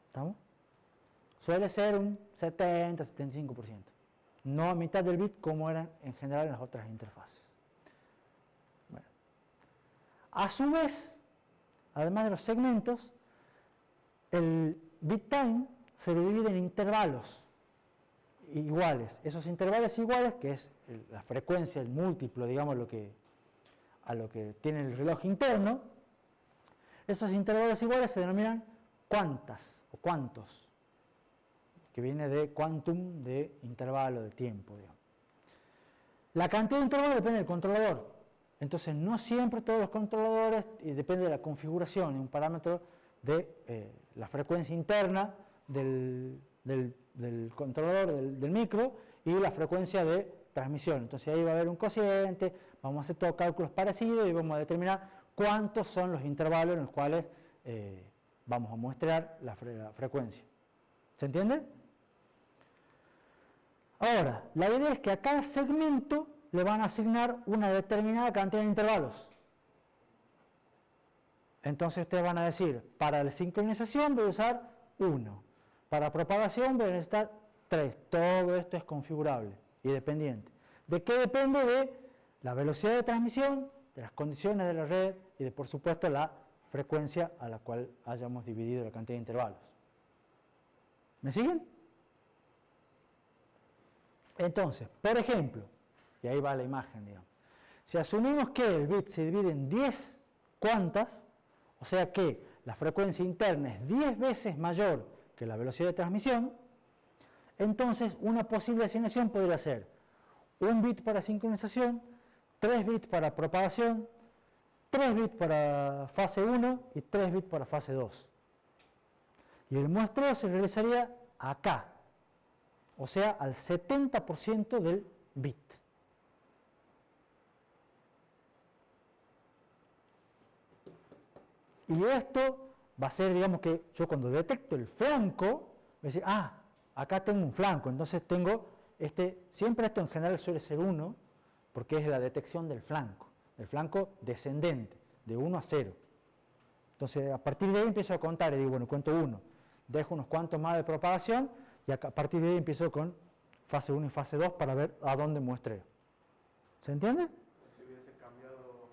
¿Estamos? Suele ser un 70-75%, no a mitad del bit como eran en general en las otras interfaces. Bueno. A su vez, además de los segmentos, el bit time se divide en intervalos iguales. Esos intervalos iguales, que es la frecuencia, el múltiplo, digamos, a lo que tiene el reloj interno, esos intervalos iguales se denominan cuantas o cuantos, que viene de quantum, de intervalo, de tiempo, digamos. La cantidad de intervalos depende del controlador. Entonces, no siempre todos los controladores, y depende de la configuración, y un parámetro de la frecuencia interna del controlador del micro y la frecuencia de transmisión. Entonces, ahí va a haber un cociente, vamos a hacer todos cálculos parecidos y vamos a determinar cuántos son los intervalos en los cuales vamos a muestrear la frecuencia. ¿Se entiende? Ahora, la idea es que a cada segmento le van a asignar una determinada cantidad de intervalos. Entonces ustedes van a decir, para la sincronización voy a usar 1, para propagación voy a necesitar 3. Todo esto es configurable y dependiente. ¿De qué depende? De la velocidad de transmisión, de las condiciones de la red y de, por supuesto, la frecuencia a la cual hayamos dividido la cantidad de intervalos. ¿Me siguen? Entonces, por ejemplo, y ahí va la imagen, digamos. Si asumimos que el bit se divide en 10 cuantas, o sea que la frecuencia interna es 10 veces mayor que la velocidad de transmisión, entonces una posible asignación podría ser 1 bit para sincronización, 3 bits para propagación, 3 bits para fase 1 y 3 bits para fase 2. Y el muestreo se realizaría acá, o sea, al 70% del bit. Y esto va a ser, digamos que yo cuando detecto el flanco, voy a decir, acá tengo un flanco, entonces tengo siempre esto en general suele ser 1, porque es la detección del flanco descendente, de 1 a 0. Entonces, a partir de ahí empiezo a contar y digo, bueno, cuento 1, dejo unos cuantos más de propagación y a partir de ahí empiezo con fase 1 y fase 2 para ver a dónde muestreo. ¿Se entiende? Si hubiese cambiado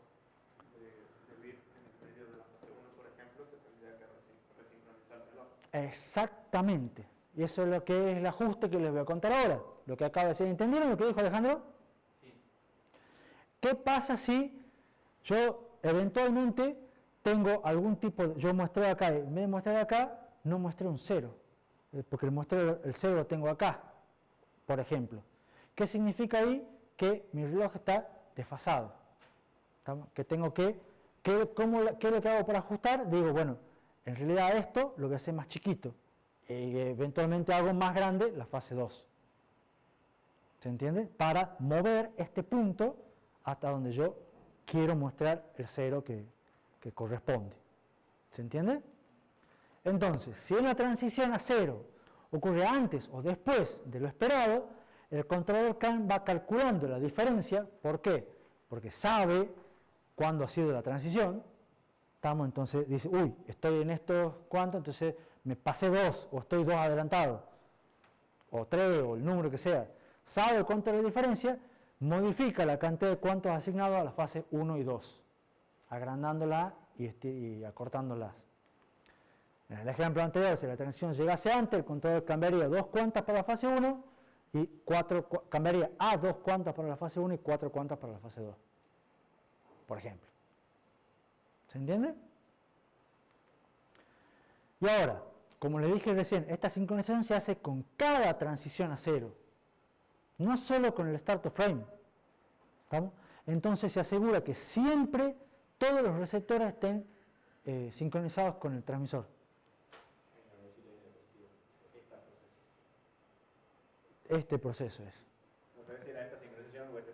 de bit en el medio de la fase 1, por ejemplo, se tendría que resincronizar el reloj. Exactamente. Y eso es lo que es el ajuste que les voy a contar ahora. Lo que acaba de ser. ¿Entendieron lo que dijo Alejandro? Sí. ¿Qué pasa si yo eventualmente tengo algún tipo yo muestreo acá, y en vez de mostrar acá, no muestreo un 0? Porque el 0 lo tengo acá, por ejemplo. ¿Qué significa ahí? Que mi reloj está desfasado. Que tengo ¿qué es lo que hago para ajustar? Digo, bueno, en realidad esto lo voy a hacer más chiquito. Y eventualmente hago más grande la fase 2. ¿Se entiende? Para mover este punto hasta donde yo quiero mostrar el 0 que corresponde. ¿Se entiende? Entonces, si una transición a 0 ocurre antes o después de lo esperado, el controlador va calculando la diferencia. ¿Por qué? Porque sabe cuándo ha sido la transición. Entonces dice, uy, estoy en estos cuantos, entonces me pasé 2 o estoy 2 adelantado, o 3 o el número que sea. Sabe cuánto es la diferencia, modifica la cantidad de cuantos asignados a las fases 1 y 2, agrandándolas y acortándolas. En el ejemplo anterior, si la transición llegase antes, el controlador cambiaría 2 cuantas para la fase 1 y cambiaría a 2 cuantas para la fase 1 y 4 cuantas para la fase 2, por ejemplo. ¿Se entiende? Y ahora, como les dije recién, esta sincronización se hace con cada transición a 0, no solo con el start of frame. ¿Estamos? Entonces se asegura que siempre todos los receptores estén sincronizados con el transmisor. Este proceso es. No sé si era esta sincronización o este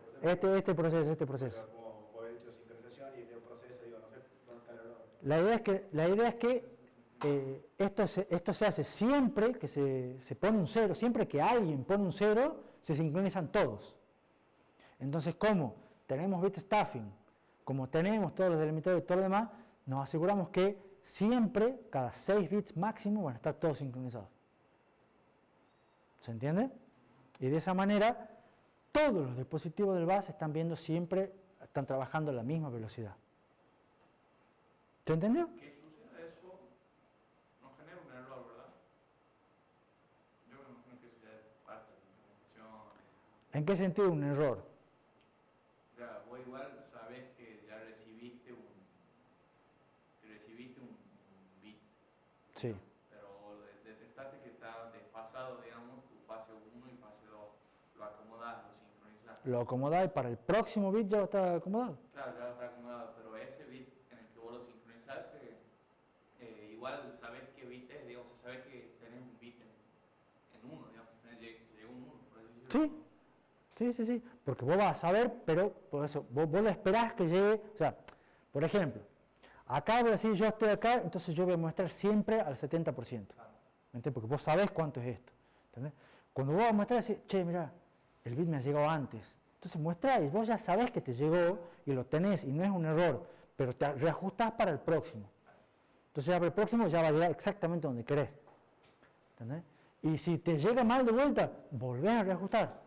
proceso. Este proceso. Pero como he dicho sincronización y el proceso, digo, no sé dónde está el error. La idea es que esto se hace siempre que se pone un 0, siempre que alguien pone un 0, se sincronizan todos. Entonces, como tenemos bit stuffing, como tenemos todos los delimitadores y todo lo demás, nos aseguramos que siempre, cada 6 bits máximo, van a estar todos sincronizados. ¿Se entiende? Y de esa manera, todos los dispositivos del bus están viendo siempre, están trabajando a la misma velocidad. ¿Se entendió? Que suceda eso no genera un error, ¿verdad? Yo me imagino que eso ya es parte de la implementación. ¿En qué sentido un error? O sea, vos igual sabés que ya recibiste un bit, Sí. pero detectaste que está desfasado, digamos, tu fase 1 y fase 2. Lo acomodás, lo sincronizás. Lo acomodás y para el próximo bit ya va a estar acomodado. Claro, ya está acomodado, pero ese bit en el que vos lo sincronizaste, igual sabés qué bit es, digamos, sabés que tenés un bit en 1, digamos, llegó un 1, por así decirlo. Sí, porque vos vas a saber, pero por eso, vos lo esperás que llegue, o sea, por ejemplo, acá voy a decir yo estoy acá, entonces yo voy a mostrar siempre al 70%, ¿me entiendes? Porque vos sabés cuánto es esto, ¿entendés? Cuando vos vas a mostrar, decís, che, mirá, el bit me ha llegado antes, entonces mostráis, vos ya sabés que te llegó y lo tenés y no es un error, pero te reajustás para el próximo, entonces ya para el próximo ya va a llegar exactamente donde querés, ¿entendés? Y si te llega mal de vuelta, volvés a reajustar.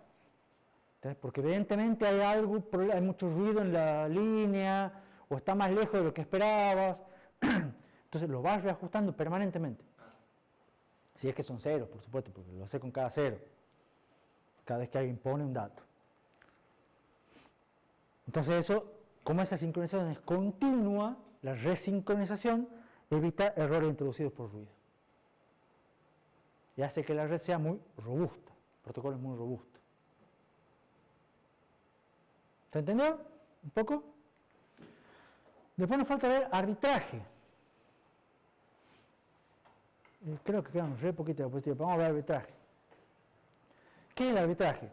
Porque evidentemente hay algo, hay mucho ruido en la línea, o está más lejos de lo que esperabas, entonces lo vas reajustando permanentemente. Si es que son ceros, por supuesto, porque lo hace con cada cero, cada vez que alguien pone un dato. Entonces eso, como esa sincronización es continua, la resincronización evita errores introducidos por ruido. Y hace que la red sea muy robusta, el protocolo es muy robusto. ¿Se entendió? ¿Un poco? Después nos falta ver arbitraje. Creo que quedamos re poquito de diapositiva. Vamos a ver arbitraje. ¿Qué es el arbitraje?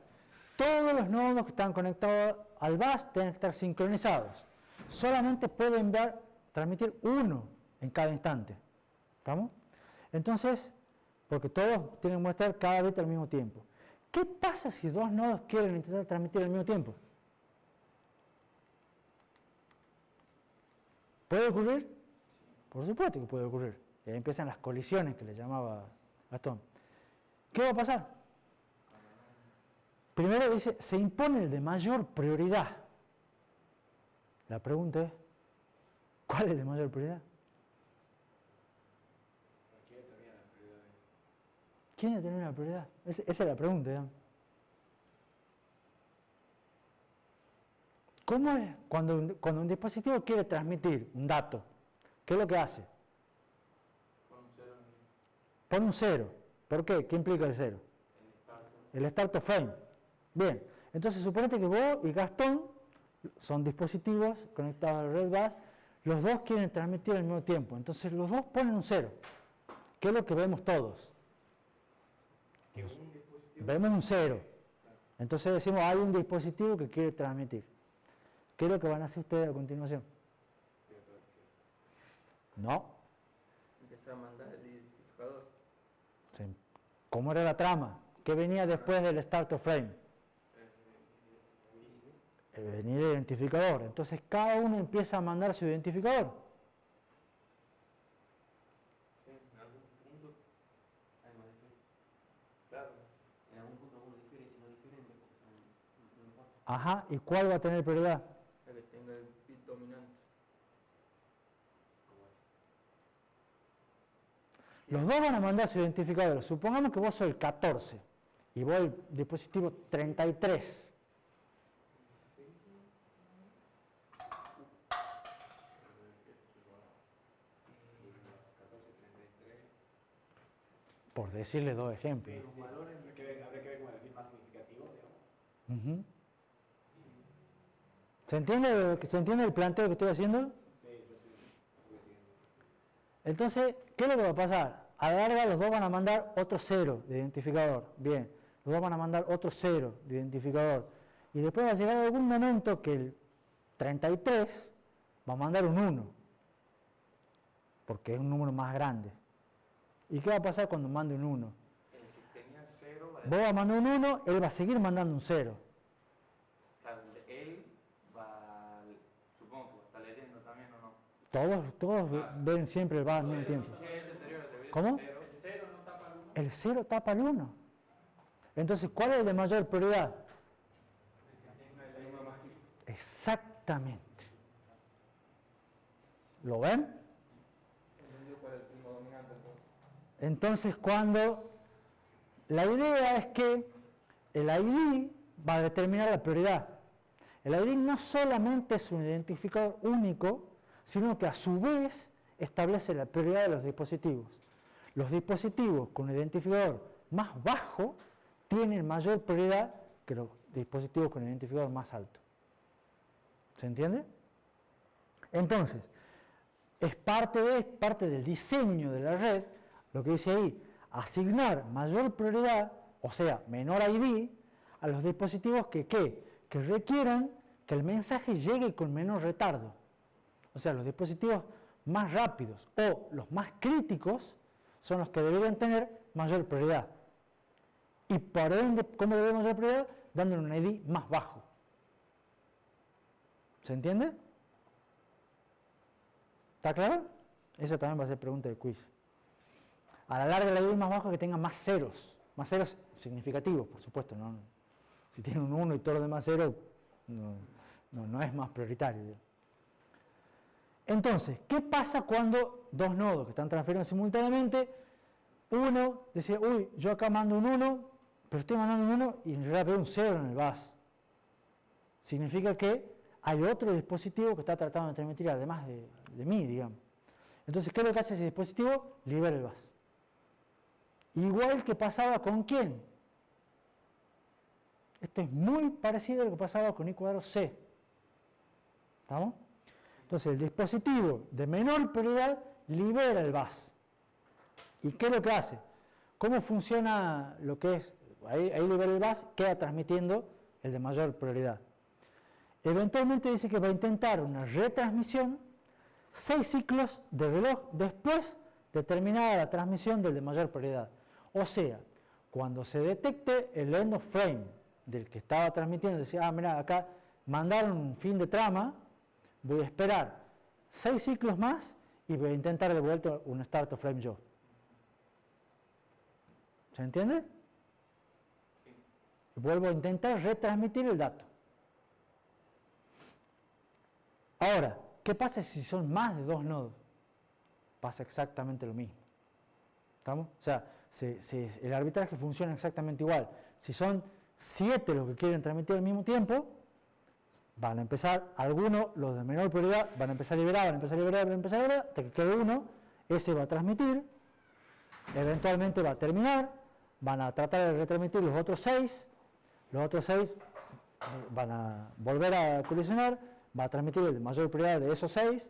Todos los nodos que están conectados al bus tienen que estar sincronizados. Solamente puede transmitir uno en cada instante. ¿Estamos? Entonces, porque todos tienen que mostrar cada bit al mismo tiempo. ¿Qué pasa si dos nodos quieren intentar transmitir al mismo tiempo? ¿Puede ocurrir? Por supuesto que puede ocurrir. Y ahí empiezan las colisiones que le llamaba Gastón. ¿Qué va a pasar? Primero dice, se impone el de mayor prioridad. La pregunta es, ¿cuál es el de mayor prioridad? ¿Quién determina la prioridad? Esa es la pregunta, digamos. ¿Cómo es cuando un dispositivo quiere transmitir un dato? ¿Qué es lo que hace? Pone un 0. ¿Por qué? ¿Qué implica el 0? El start of frame. Bien, entonces suponete que vos y Gastón son dispositivos conectados a la red bus, los dos quieren transmitir al mismo tiempo, entonces los dos ponen un 0. ¿Qué es lo que vemos todos? Vemos un 0. Entonces decimos, hay un dispositivo que quiere transmitir. ¿Qué es lo que van a hacer ustedes a continuación? No. Empezar a mandar el identificador. ¿Cómo era la trama? ¿Qué venía después del start of frame? Venía el identificador. Entonces cada uno empieza a mandar su identificador. Sí, en algún punto hay más diferencia. Claro, en algún punto uno difiere y si no difiere, no importa. Ajá, ¿y cuál va a tener prioridad? El que tenga el bit dominante. Los dos van a mandar su identificador. Supongamos que vos sos el 14 y vos el dispositivo 33. Por decirle dos ejemplos. Sí, los valores habría que ver con el bit más significativo, digamos. Ujú. ¿Se entiende el planteo que estoy haciendo? Sí, yo sí. Entonces, ¿qué es lo que va a pasar? A la larga los dos van a mandar otro 0 de identificador. Bien, los dos van a mandar otro 0 de identificador. Y después va a llegar algún momento que el 33 va a mandar un 1. Porque es un número más grande. ¿Y qué va a pasar cuando mande un 1? El que tenía 0 Vos vas a mandar un 1, él va a seguir mandando un 0. Claro, él va, supongo que Todos ven siempre el VAS al mismo tiempo. ¿Cómo? El 0 tapa el 1. Entonces, ¿cuál es el de mayor prioridad? Exactamente. ¿Lo ven? Entonces, cuando la idea es que el ID va a determinar la prioridad. El ID no solamente es un identificador único, sino que a su vez establece la prioridad de los dispositivos. Los dispositivos con identificador más bajo tienen mayor prioridad que los dispositivos con identificador más alto. ¿Se entiende? Entonces, es parte del diseño de la red, lo que dice ahí, asignar mayor prioridad, o sea, menor ID, a los dispositivos que requieran que el mensaje llegue con menor retardo. O sea, los dispositivos más rápidos o los más críticos son los que deberían tener mayor prioridad. Y por ende, ¿cómo debe mayor prioridad? Dándole un ID más bajo. ¿Se entiende? ¿Está claro? Esa también va a ser pregunta de quiz. A la larga, el ID más bajo es que tenga más ceros significativos, por supuesto. ¿No? Si tiene un 1 y todo lo demás 0, no es más prioritario. Entonces, ¿qué pasa cuando dos nodos que están transfiriendo simultáneamente, uno dice, uy, yo acá mando un 1, pero estoy mandando un 1 y en realidad veo un 0 en el bus? Significa que hay otro dispositivo que está tratando de transmitir además de mí, digamos. Entonces, ¿qué es lo que hace ese dispositivo? Libera el bus. Igual que pasaba con ¿quién? Esto es muy parecido a lo que pasaba con I²C. ¿Estamos? Entonces, el dispositivo de menor prioridad libera el bus. ¿Y qué es lo que hace? ¿Cómo funciona lo que es? Ahí libera el bus, queda transmitiendo el de mayor prioridad. Eventualmente dice que va a intentar una retransmisión 6 ciclos de reloj después de terminada la transmisión del de mayor prioridad. O sea, cuando se detecte el end of frame del que estaba transmitiendo, decía, mira, acá mandaron un fin de trama, voy a esperar 6 ciclos más y voy a intentar de vuelta un start of frame yo. ¿Se entiende? Sí. Vuelvo a intentar retransmitir el dato. Ahora, ¿qué pasa si son más de 2 nodos? Pasa exactamente lo mismo. ¿Estamos? O sea, el arbitraje funciona exactamente igual. Si son 7 los que quieren transmitir al mismo tiempo, van a empezar, algunos, los de menor prioridad, van a empezar a liberar, hasta que quede uno, ese va a transmitir, eventualmente va a terminar, van a tratar de retransmitir los otros 6 van a volver a colisionar, va a transmitir el de mayor prioridad de esos 6,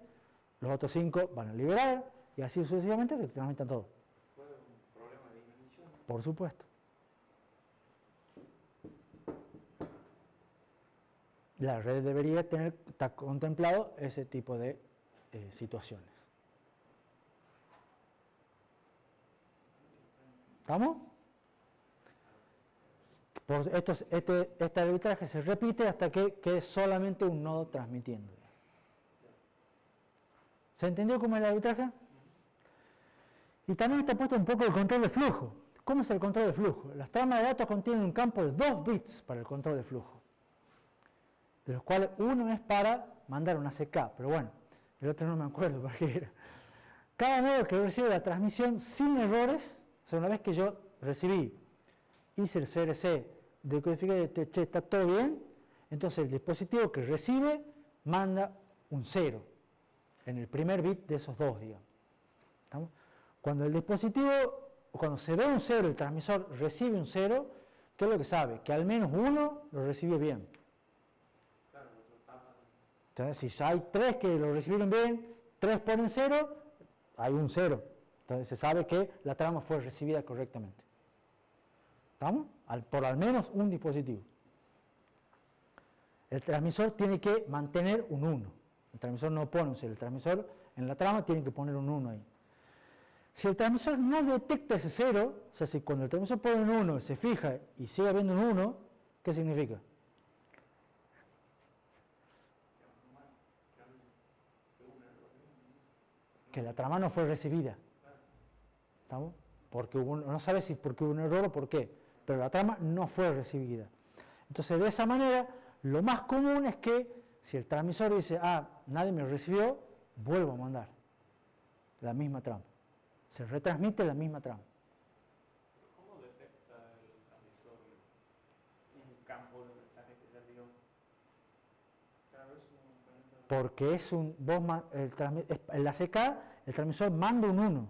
los otros 5 van a liberar, y así sucesivamente se transmitan todos. ¿Puede haber un problema de inhibición? Por supuesto. La red debería estar contemplado ese tipo de situaciones. ¿Estamos? Este arbitraje se repite hasta que quede solamente un nodo transmitiendo. ¿Se entendió cómo es el arbitraje? Y también está puesto un poco el control de flujo. ¿Cómo es el control de flujo? Las tramas de datos contienen un campo de 2 bits para el control de flujo, de los cuales uno es para mandar una CK, pero bueno, el otro no me acuerdo para qué era. Cada nodo que recibe la transmisión sin errores, o sea, una vez que yo recibí, hice el CRC, decodifiqué, che, está todo bien, entonces el dispositivo que recibe manda un 0 en el primer bit de esos 2, digamos. ¿Estamos? Cuando el dispositivo, cuando se ve un 0, el transmisor recibe un 0, ¿qué es lo que sabe? Que al menos uno lo recibió bien. Entonces, si hay 3 que lo recibieron bien, 3 ponen 0, hay un 0. Entonces se sabe que la trama fue recibida correctamente. ¿Estamos? Por al menos un dispositivo. El transmisor tiene que mantener un 1. El transmisor no pone un 0. El transmisor en la trama tiene que poner un 1 ahí. Si el transmisor no detecta ese 0, o sea, si cuando el transmisor pone un 1 se fija y sigue habiendo un 1, ¿qué significa? que la trama no fue recibida. ¿Estamos? Porque no sabe si porque hubo un error o por qué, pero la trama no fue recibida. Entonces, de esa manera, lo más común es que si el transmisor dice, nadie me recibió, vuelvo a mandar la misma trama. Se retransmite la misma trama. ¿Cómo detecta el transmisor un campo de mensaje que ya dio? Claro, es un... Porque es en la CK, el transmisor manda un 1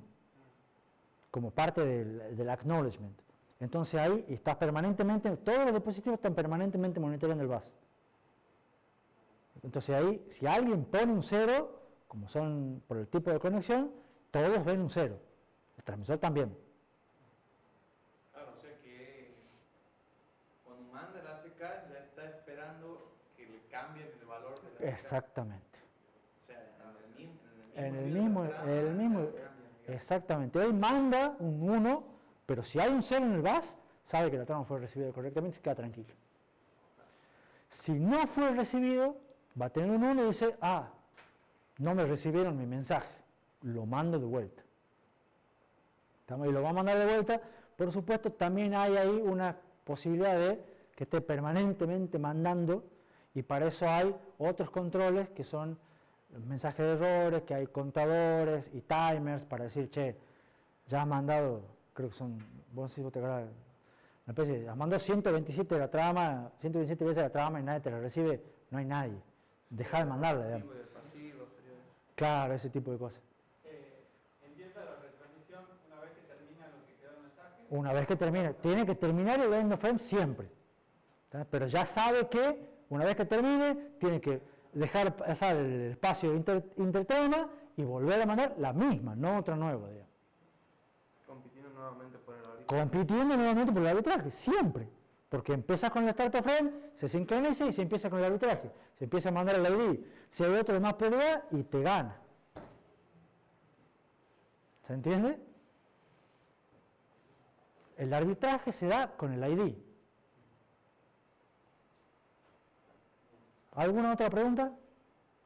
como parte del acknowledgement. Entonces ahí estás permanentemente, todos los dispositivos están permanentemente monitoreando el bus. Entonces ahí, si alguien pone un 0, como son por el tipo de conexión, todos ven un 0. El transmisor también. Claro, o sea que cuando manda la ACK ya está esperando que le cambien el valor de la ACK. Exactamente. O sea, en el mismo Exactamente. Él manda un 1, pero si hay un 0 en el bus, sabe que la trama fue recibida correctamente y se queda tranquilo. Si no fue recibido, va a tener un 1 y dice, no me recibieron mi mensaje, lo mando de vuelta. Y lo va a mandar de vuelta. Por supuesto, también hay ahí una posibilidad de que esté permanentemente mandando, y para eso hay otros controles que son los mensajes de errores, que hay contadores y timers para decir, che, ya has mandado, creo que son, vos si vos te acuerdas, una especie de, has mandado 127 de la trama, 127 veces la trama y nadie te la recibe, no hay nadie. Deja de mandarla, digamos. Claro, ese tipo de cosas. Empieza la retransmisión una vez que termina lo que quedó el mensaje. Una vez que termine, tiene que terminar el end of frame siempre. Pero ya sabe que una vez que termine, tiene que dejar pasar el espacio intertrama y volver a mandar la misma, no otra nueva, digamos. Compitiendo nuevamente por el arbitraje. Compitiendo nuevamente por el arbitraje, siempre. Porque empiezas con el start of frame, se sincroniza y se empieza con el arbitraje. Se empieza a mandar el ID. Si hay otro de más prioridad y te gana. ¿Se entiende? El arbitraje se da con el ID. ¿Alguna otra pregunta?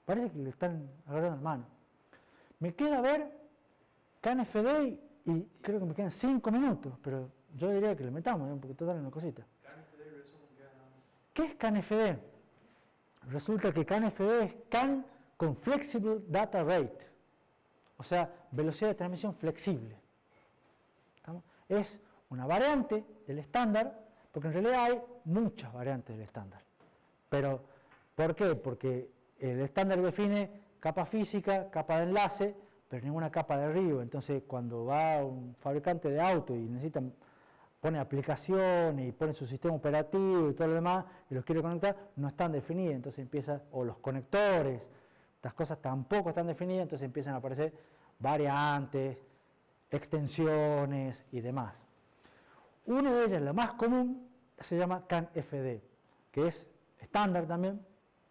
Parece que le están agarrando la mano. Me queda ver CanFD y creo que me quedan 5 minutos, pero yo diría que le metamos, porque total es una cosita. ¿Qué es CanFD? Resulta que CanFD es CAN con Flexible Data Rate, o sea, velocidad de transmisión flexible. ¿Estamos? Es una variante del estándar, porque en realidad hay muchas variantes del estándar. Pero, ¿por qué? Porque el estándar define capa física, capa de enlace, pero ninguna capa de arriba. Entonces, cuando va un fabricante de auto y pone aplicaciones y pone su sistema operativo y todo lo demás, y los quiere conectar, no están definidas. Entonces empieza, o los conectores, estas cosas tampoco están definidas, entonces empiezan a aparecer variantes, extensiones y demás. Una de ellas, la más común, se llama CanFD, que es estándar también.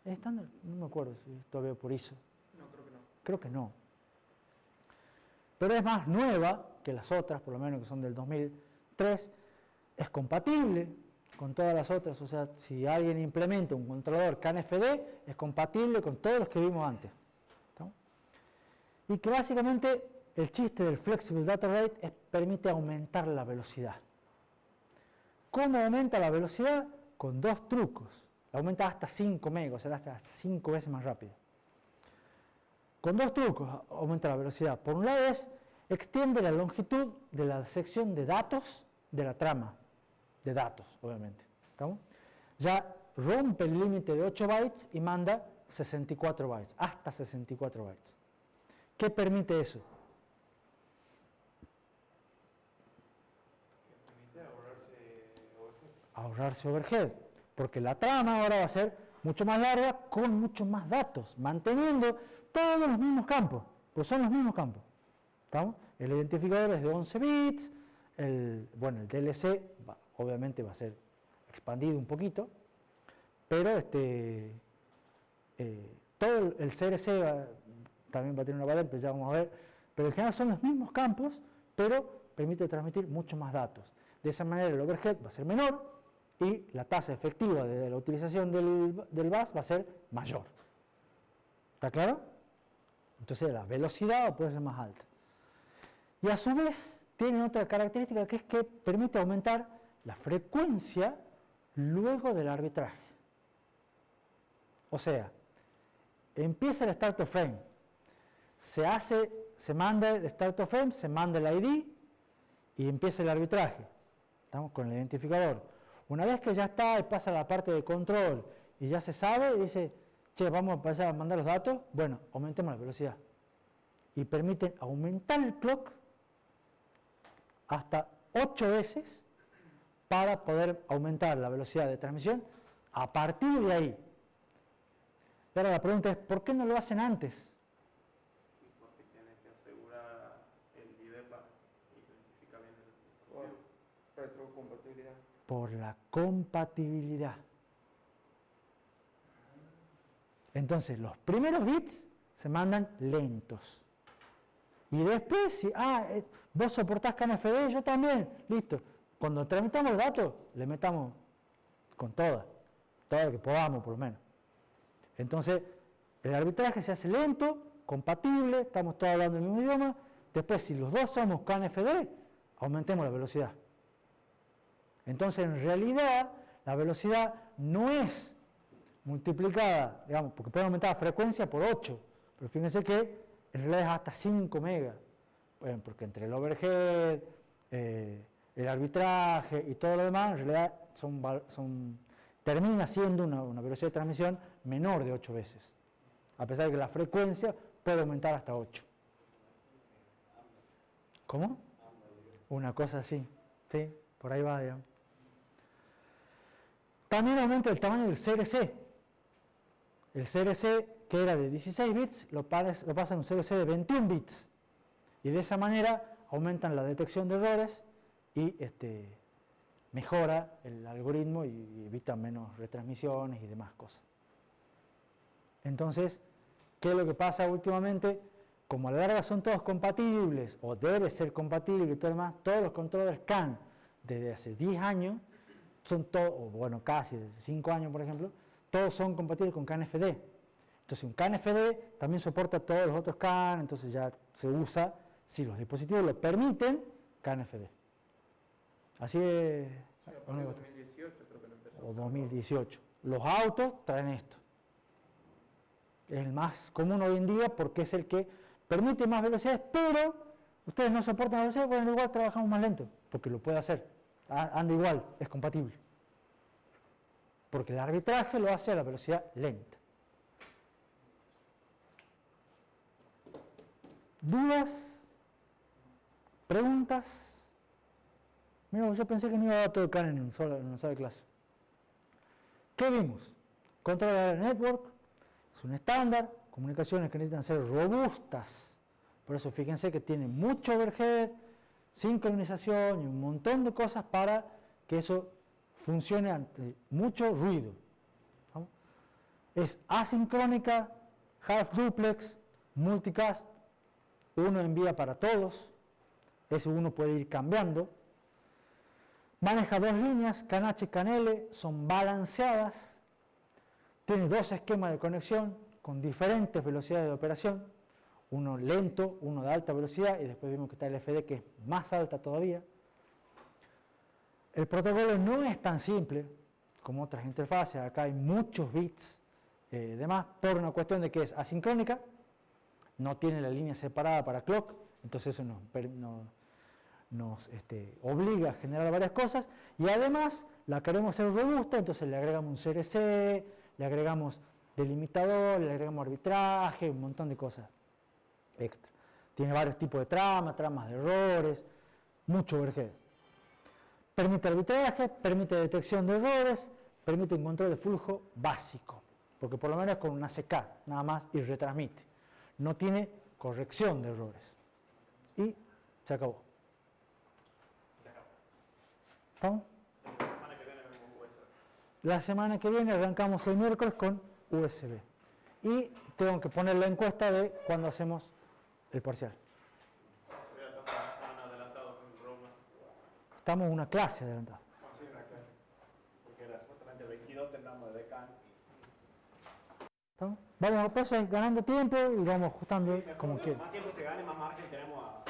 ¿Es estándar? No me acuerdo si es todavía por ISO. No, creo que no. Creo que no. Pero es más nueva que las otras, por lo menos que son del 2003. Es compatible con todas las otras, o sea, si alguien implementa un controlador CanFD, es compatible con todos los que vimos antes. ¿Estamos? Y que básicamente el chiste del Flexible Data Rate permite aumentar la velocidad. ¿Cómo aumenta la velocidad? Con 2 trucos. Aumenta hasta 5 megas, o sea, hasta 5 veces más rápido. Con 2 trucos aumenta la velocidad. Por un lado extiende la longitud de la sección de datos de la trama. De datos, obviamente. ¿Estamos? Ya rompe el límite de 8 bytes y manda 64 bytes, hasta 64 bytes. ¿Qué permite eso? Permite ahorrarse overhead, porque la trama ahora va a ser mucho más larga con muchos más datos, manteniendo todos los mismos campos, pues son los mismos campos. ¿Estamos? El identificador es de 11 bits, el DLC obviamente va a ser expandido un poquito, pero todo el CRC también va a tener una variante, ya vamos a ver, pero en general son los mismos campos, pero permite transmitir mucho más datos. De esa manera el overhead va a ser menor y la tasa efectiva de la utilización del bus va a ser mayor. ¿Está claro? Entonces la velocidad puede ser más alta. Y a su vez tiene otra característica que es que permite aumentar la frecuencia luego del arbitraje. O sea, empieza el start of frame, se manda el start of frame, se manda el ID y empieza el arbitraje. Estamos con el identificador. Una vez que ya está y pasa a la parte de control y ya se sabe, dice, che, vamos a empezar a mandar los datos, bueno, aumentemos la velocidad. Y permiten aumentar el clock hasta 8 veces para poder aumentar la velocidad de transmisión a partir de ahí. Y ahora la pregunta es, ¿por qué no lo hacen antes? Porque tienes que asegurar el IDEPA y identificar bien el dispositivo. Retrocompatibilidad. Por la compatibilidad. Entonces, los primeros bits se mandan lentos. Y después, si vos soportás KNFD, yo también, listo. Cuando tramitamos el dato, le metamos con todo lo que podamos por lo menos. Entonces, el arbitraje se hace lento, compatible, estamos todos hablando el mismo idioma. Después, si los dos somos KNFD, aumentemos la velocidad. Entonces, en realidad, la velocidad no es multiplicada, digamos, porque puede aumentar la frecuencia por 8, pero fíjense que en realidad es hasta 5 megas, bueno, porque entre el overhead, el arbitraje y todo lo demás, en realidad termina siendo una velocidad de transmisión menor de 8 veces, a pesar de que la frecuencia puede aumentar hasta 8. ¿Cómo? Una cosa así, ¿sí? Por ahí va, digamos. También aumenta el tamaño del CRC. El CRC, que era de 16 bits, lo pasa en un CRC de 21 bits. Y de esa manera aumentan la detección de errores y mejora el algoritmo y evita menos retransmisiones y demás cosas. Entonces, ¿qué es lo que pasa últimamente? Como a la larga son todos compatibles, o debe ser compatible y todo lo demás, todos los controllers CAN desde hace 10 años, son todos, o bueno, casi desde 5 años por ejemplo, todos son compatibles con CAN-FD. Entonces un CAN-FD también soporta todos los otros CAN, entonces ya se usa, si los dispositivos lo permiten, CAN-FD. Así es. O sea, para 2018 creo que lo empezó. O 2018. Los autos traen esto. Es el más común hoy en día porque es el que permite más velocidades, pero ustedes no soportan la velocidad, bueno, igual trabajamos más lento, porque lo puede hacer. Anda igual, es compatible. Porque el arbitraje lo hace a la velocidad lenta. ¿Dudas? ¿Preguntas? Mira, yo pensé que no iba a dar todo el CAN en una sola clase. ¿Qué vimos? Controller Network es un estándar, comunicaciones que necesitan ser robustas. Por eso fíjense que tiene mucho overhead, sincronización y un montón de cosas para que eso funcione ante mucho ruido. ¿No? Es asincrónica, half duplex, multicast, uno envía para todos, ese uno puede ir cambiando. Maneja dos líneas, CAN-H y CAN-L, son balanceadas, tiene dos esquemas de conexión con diferentes velocidades de operación, uno lento, uno de alta velocidad y después vimos que está el FD que es más alta todavía. El protocolo no es tan simple como otras interfaces, acá hay muchos bits de más por una cuestión de que es asincrónica, no tiene la línea separada para clock, entonces eso nos obliga a generar varias cosas y además la queremos hacer robusta, entonces le agregamos un CRC, le agregamos delimitador, le agregamos arbitraje, un montón de cosas extra. Tiene varios tipos de tramas de errores, mucho overhead. Permite arbitraje, permite detección de errores, permite un control de flujo básico, porque por lo menos con una CK nada más y retransmite. No tiene corrección de errores. Y se acabó. ¿Estamos? La semana que viene arrancamos el miércoles con USB. Y tengo que poner la encuesta de cuando hacemos el parcial. Estamos una clase adelantada. Sí, una clase. Porque era supuestamente 22 tengamos de decano. ¿Estamos? vamos a paso ganando tiempo y vamos ajustando Sí, mejor, como quieras. más tiempo se gane, más margen tenemos a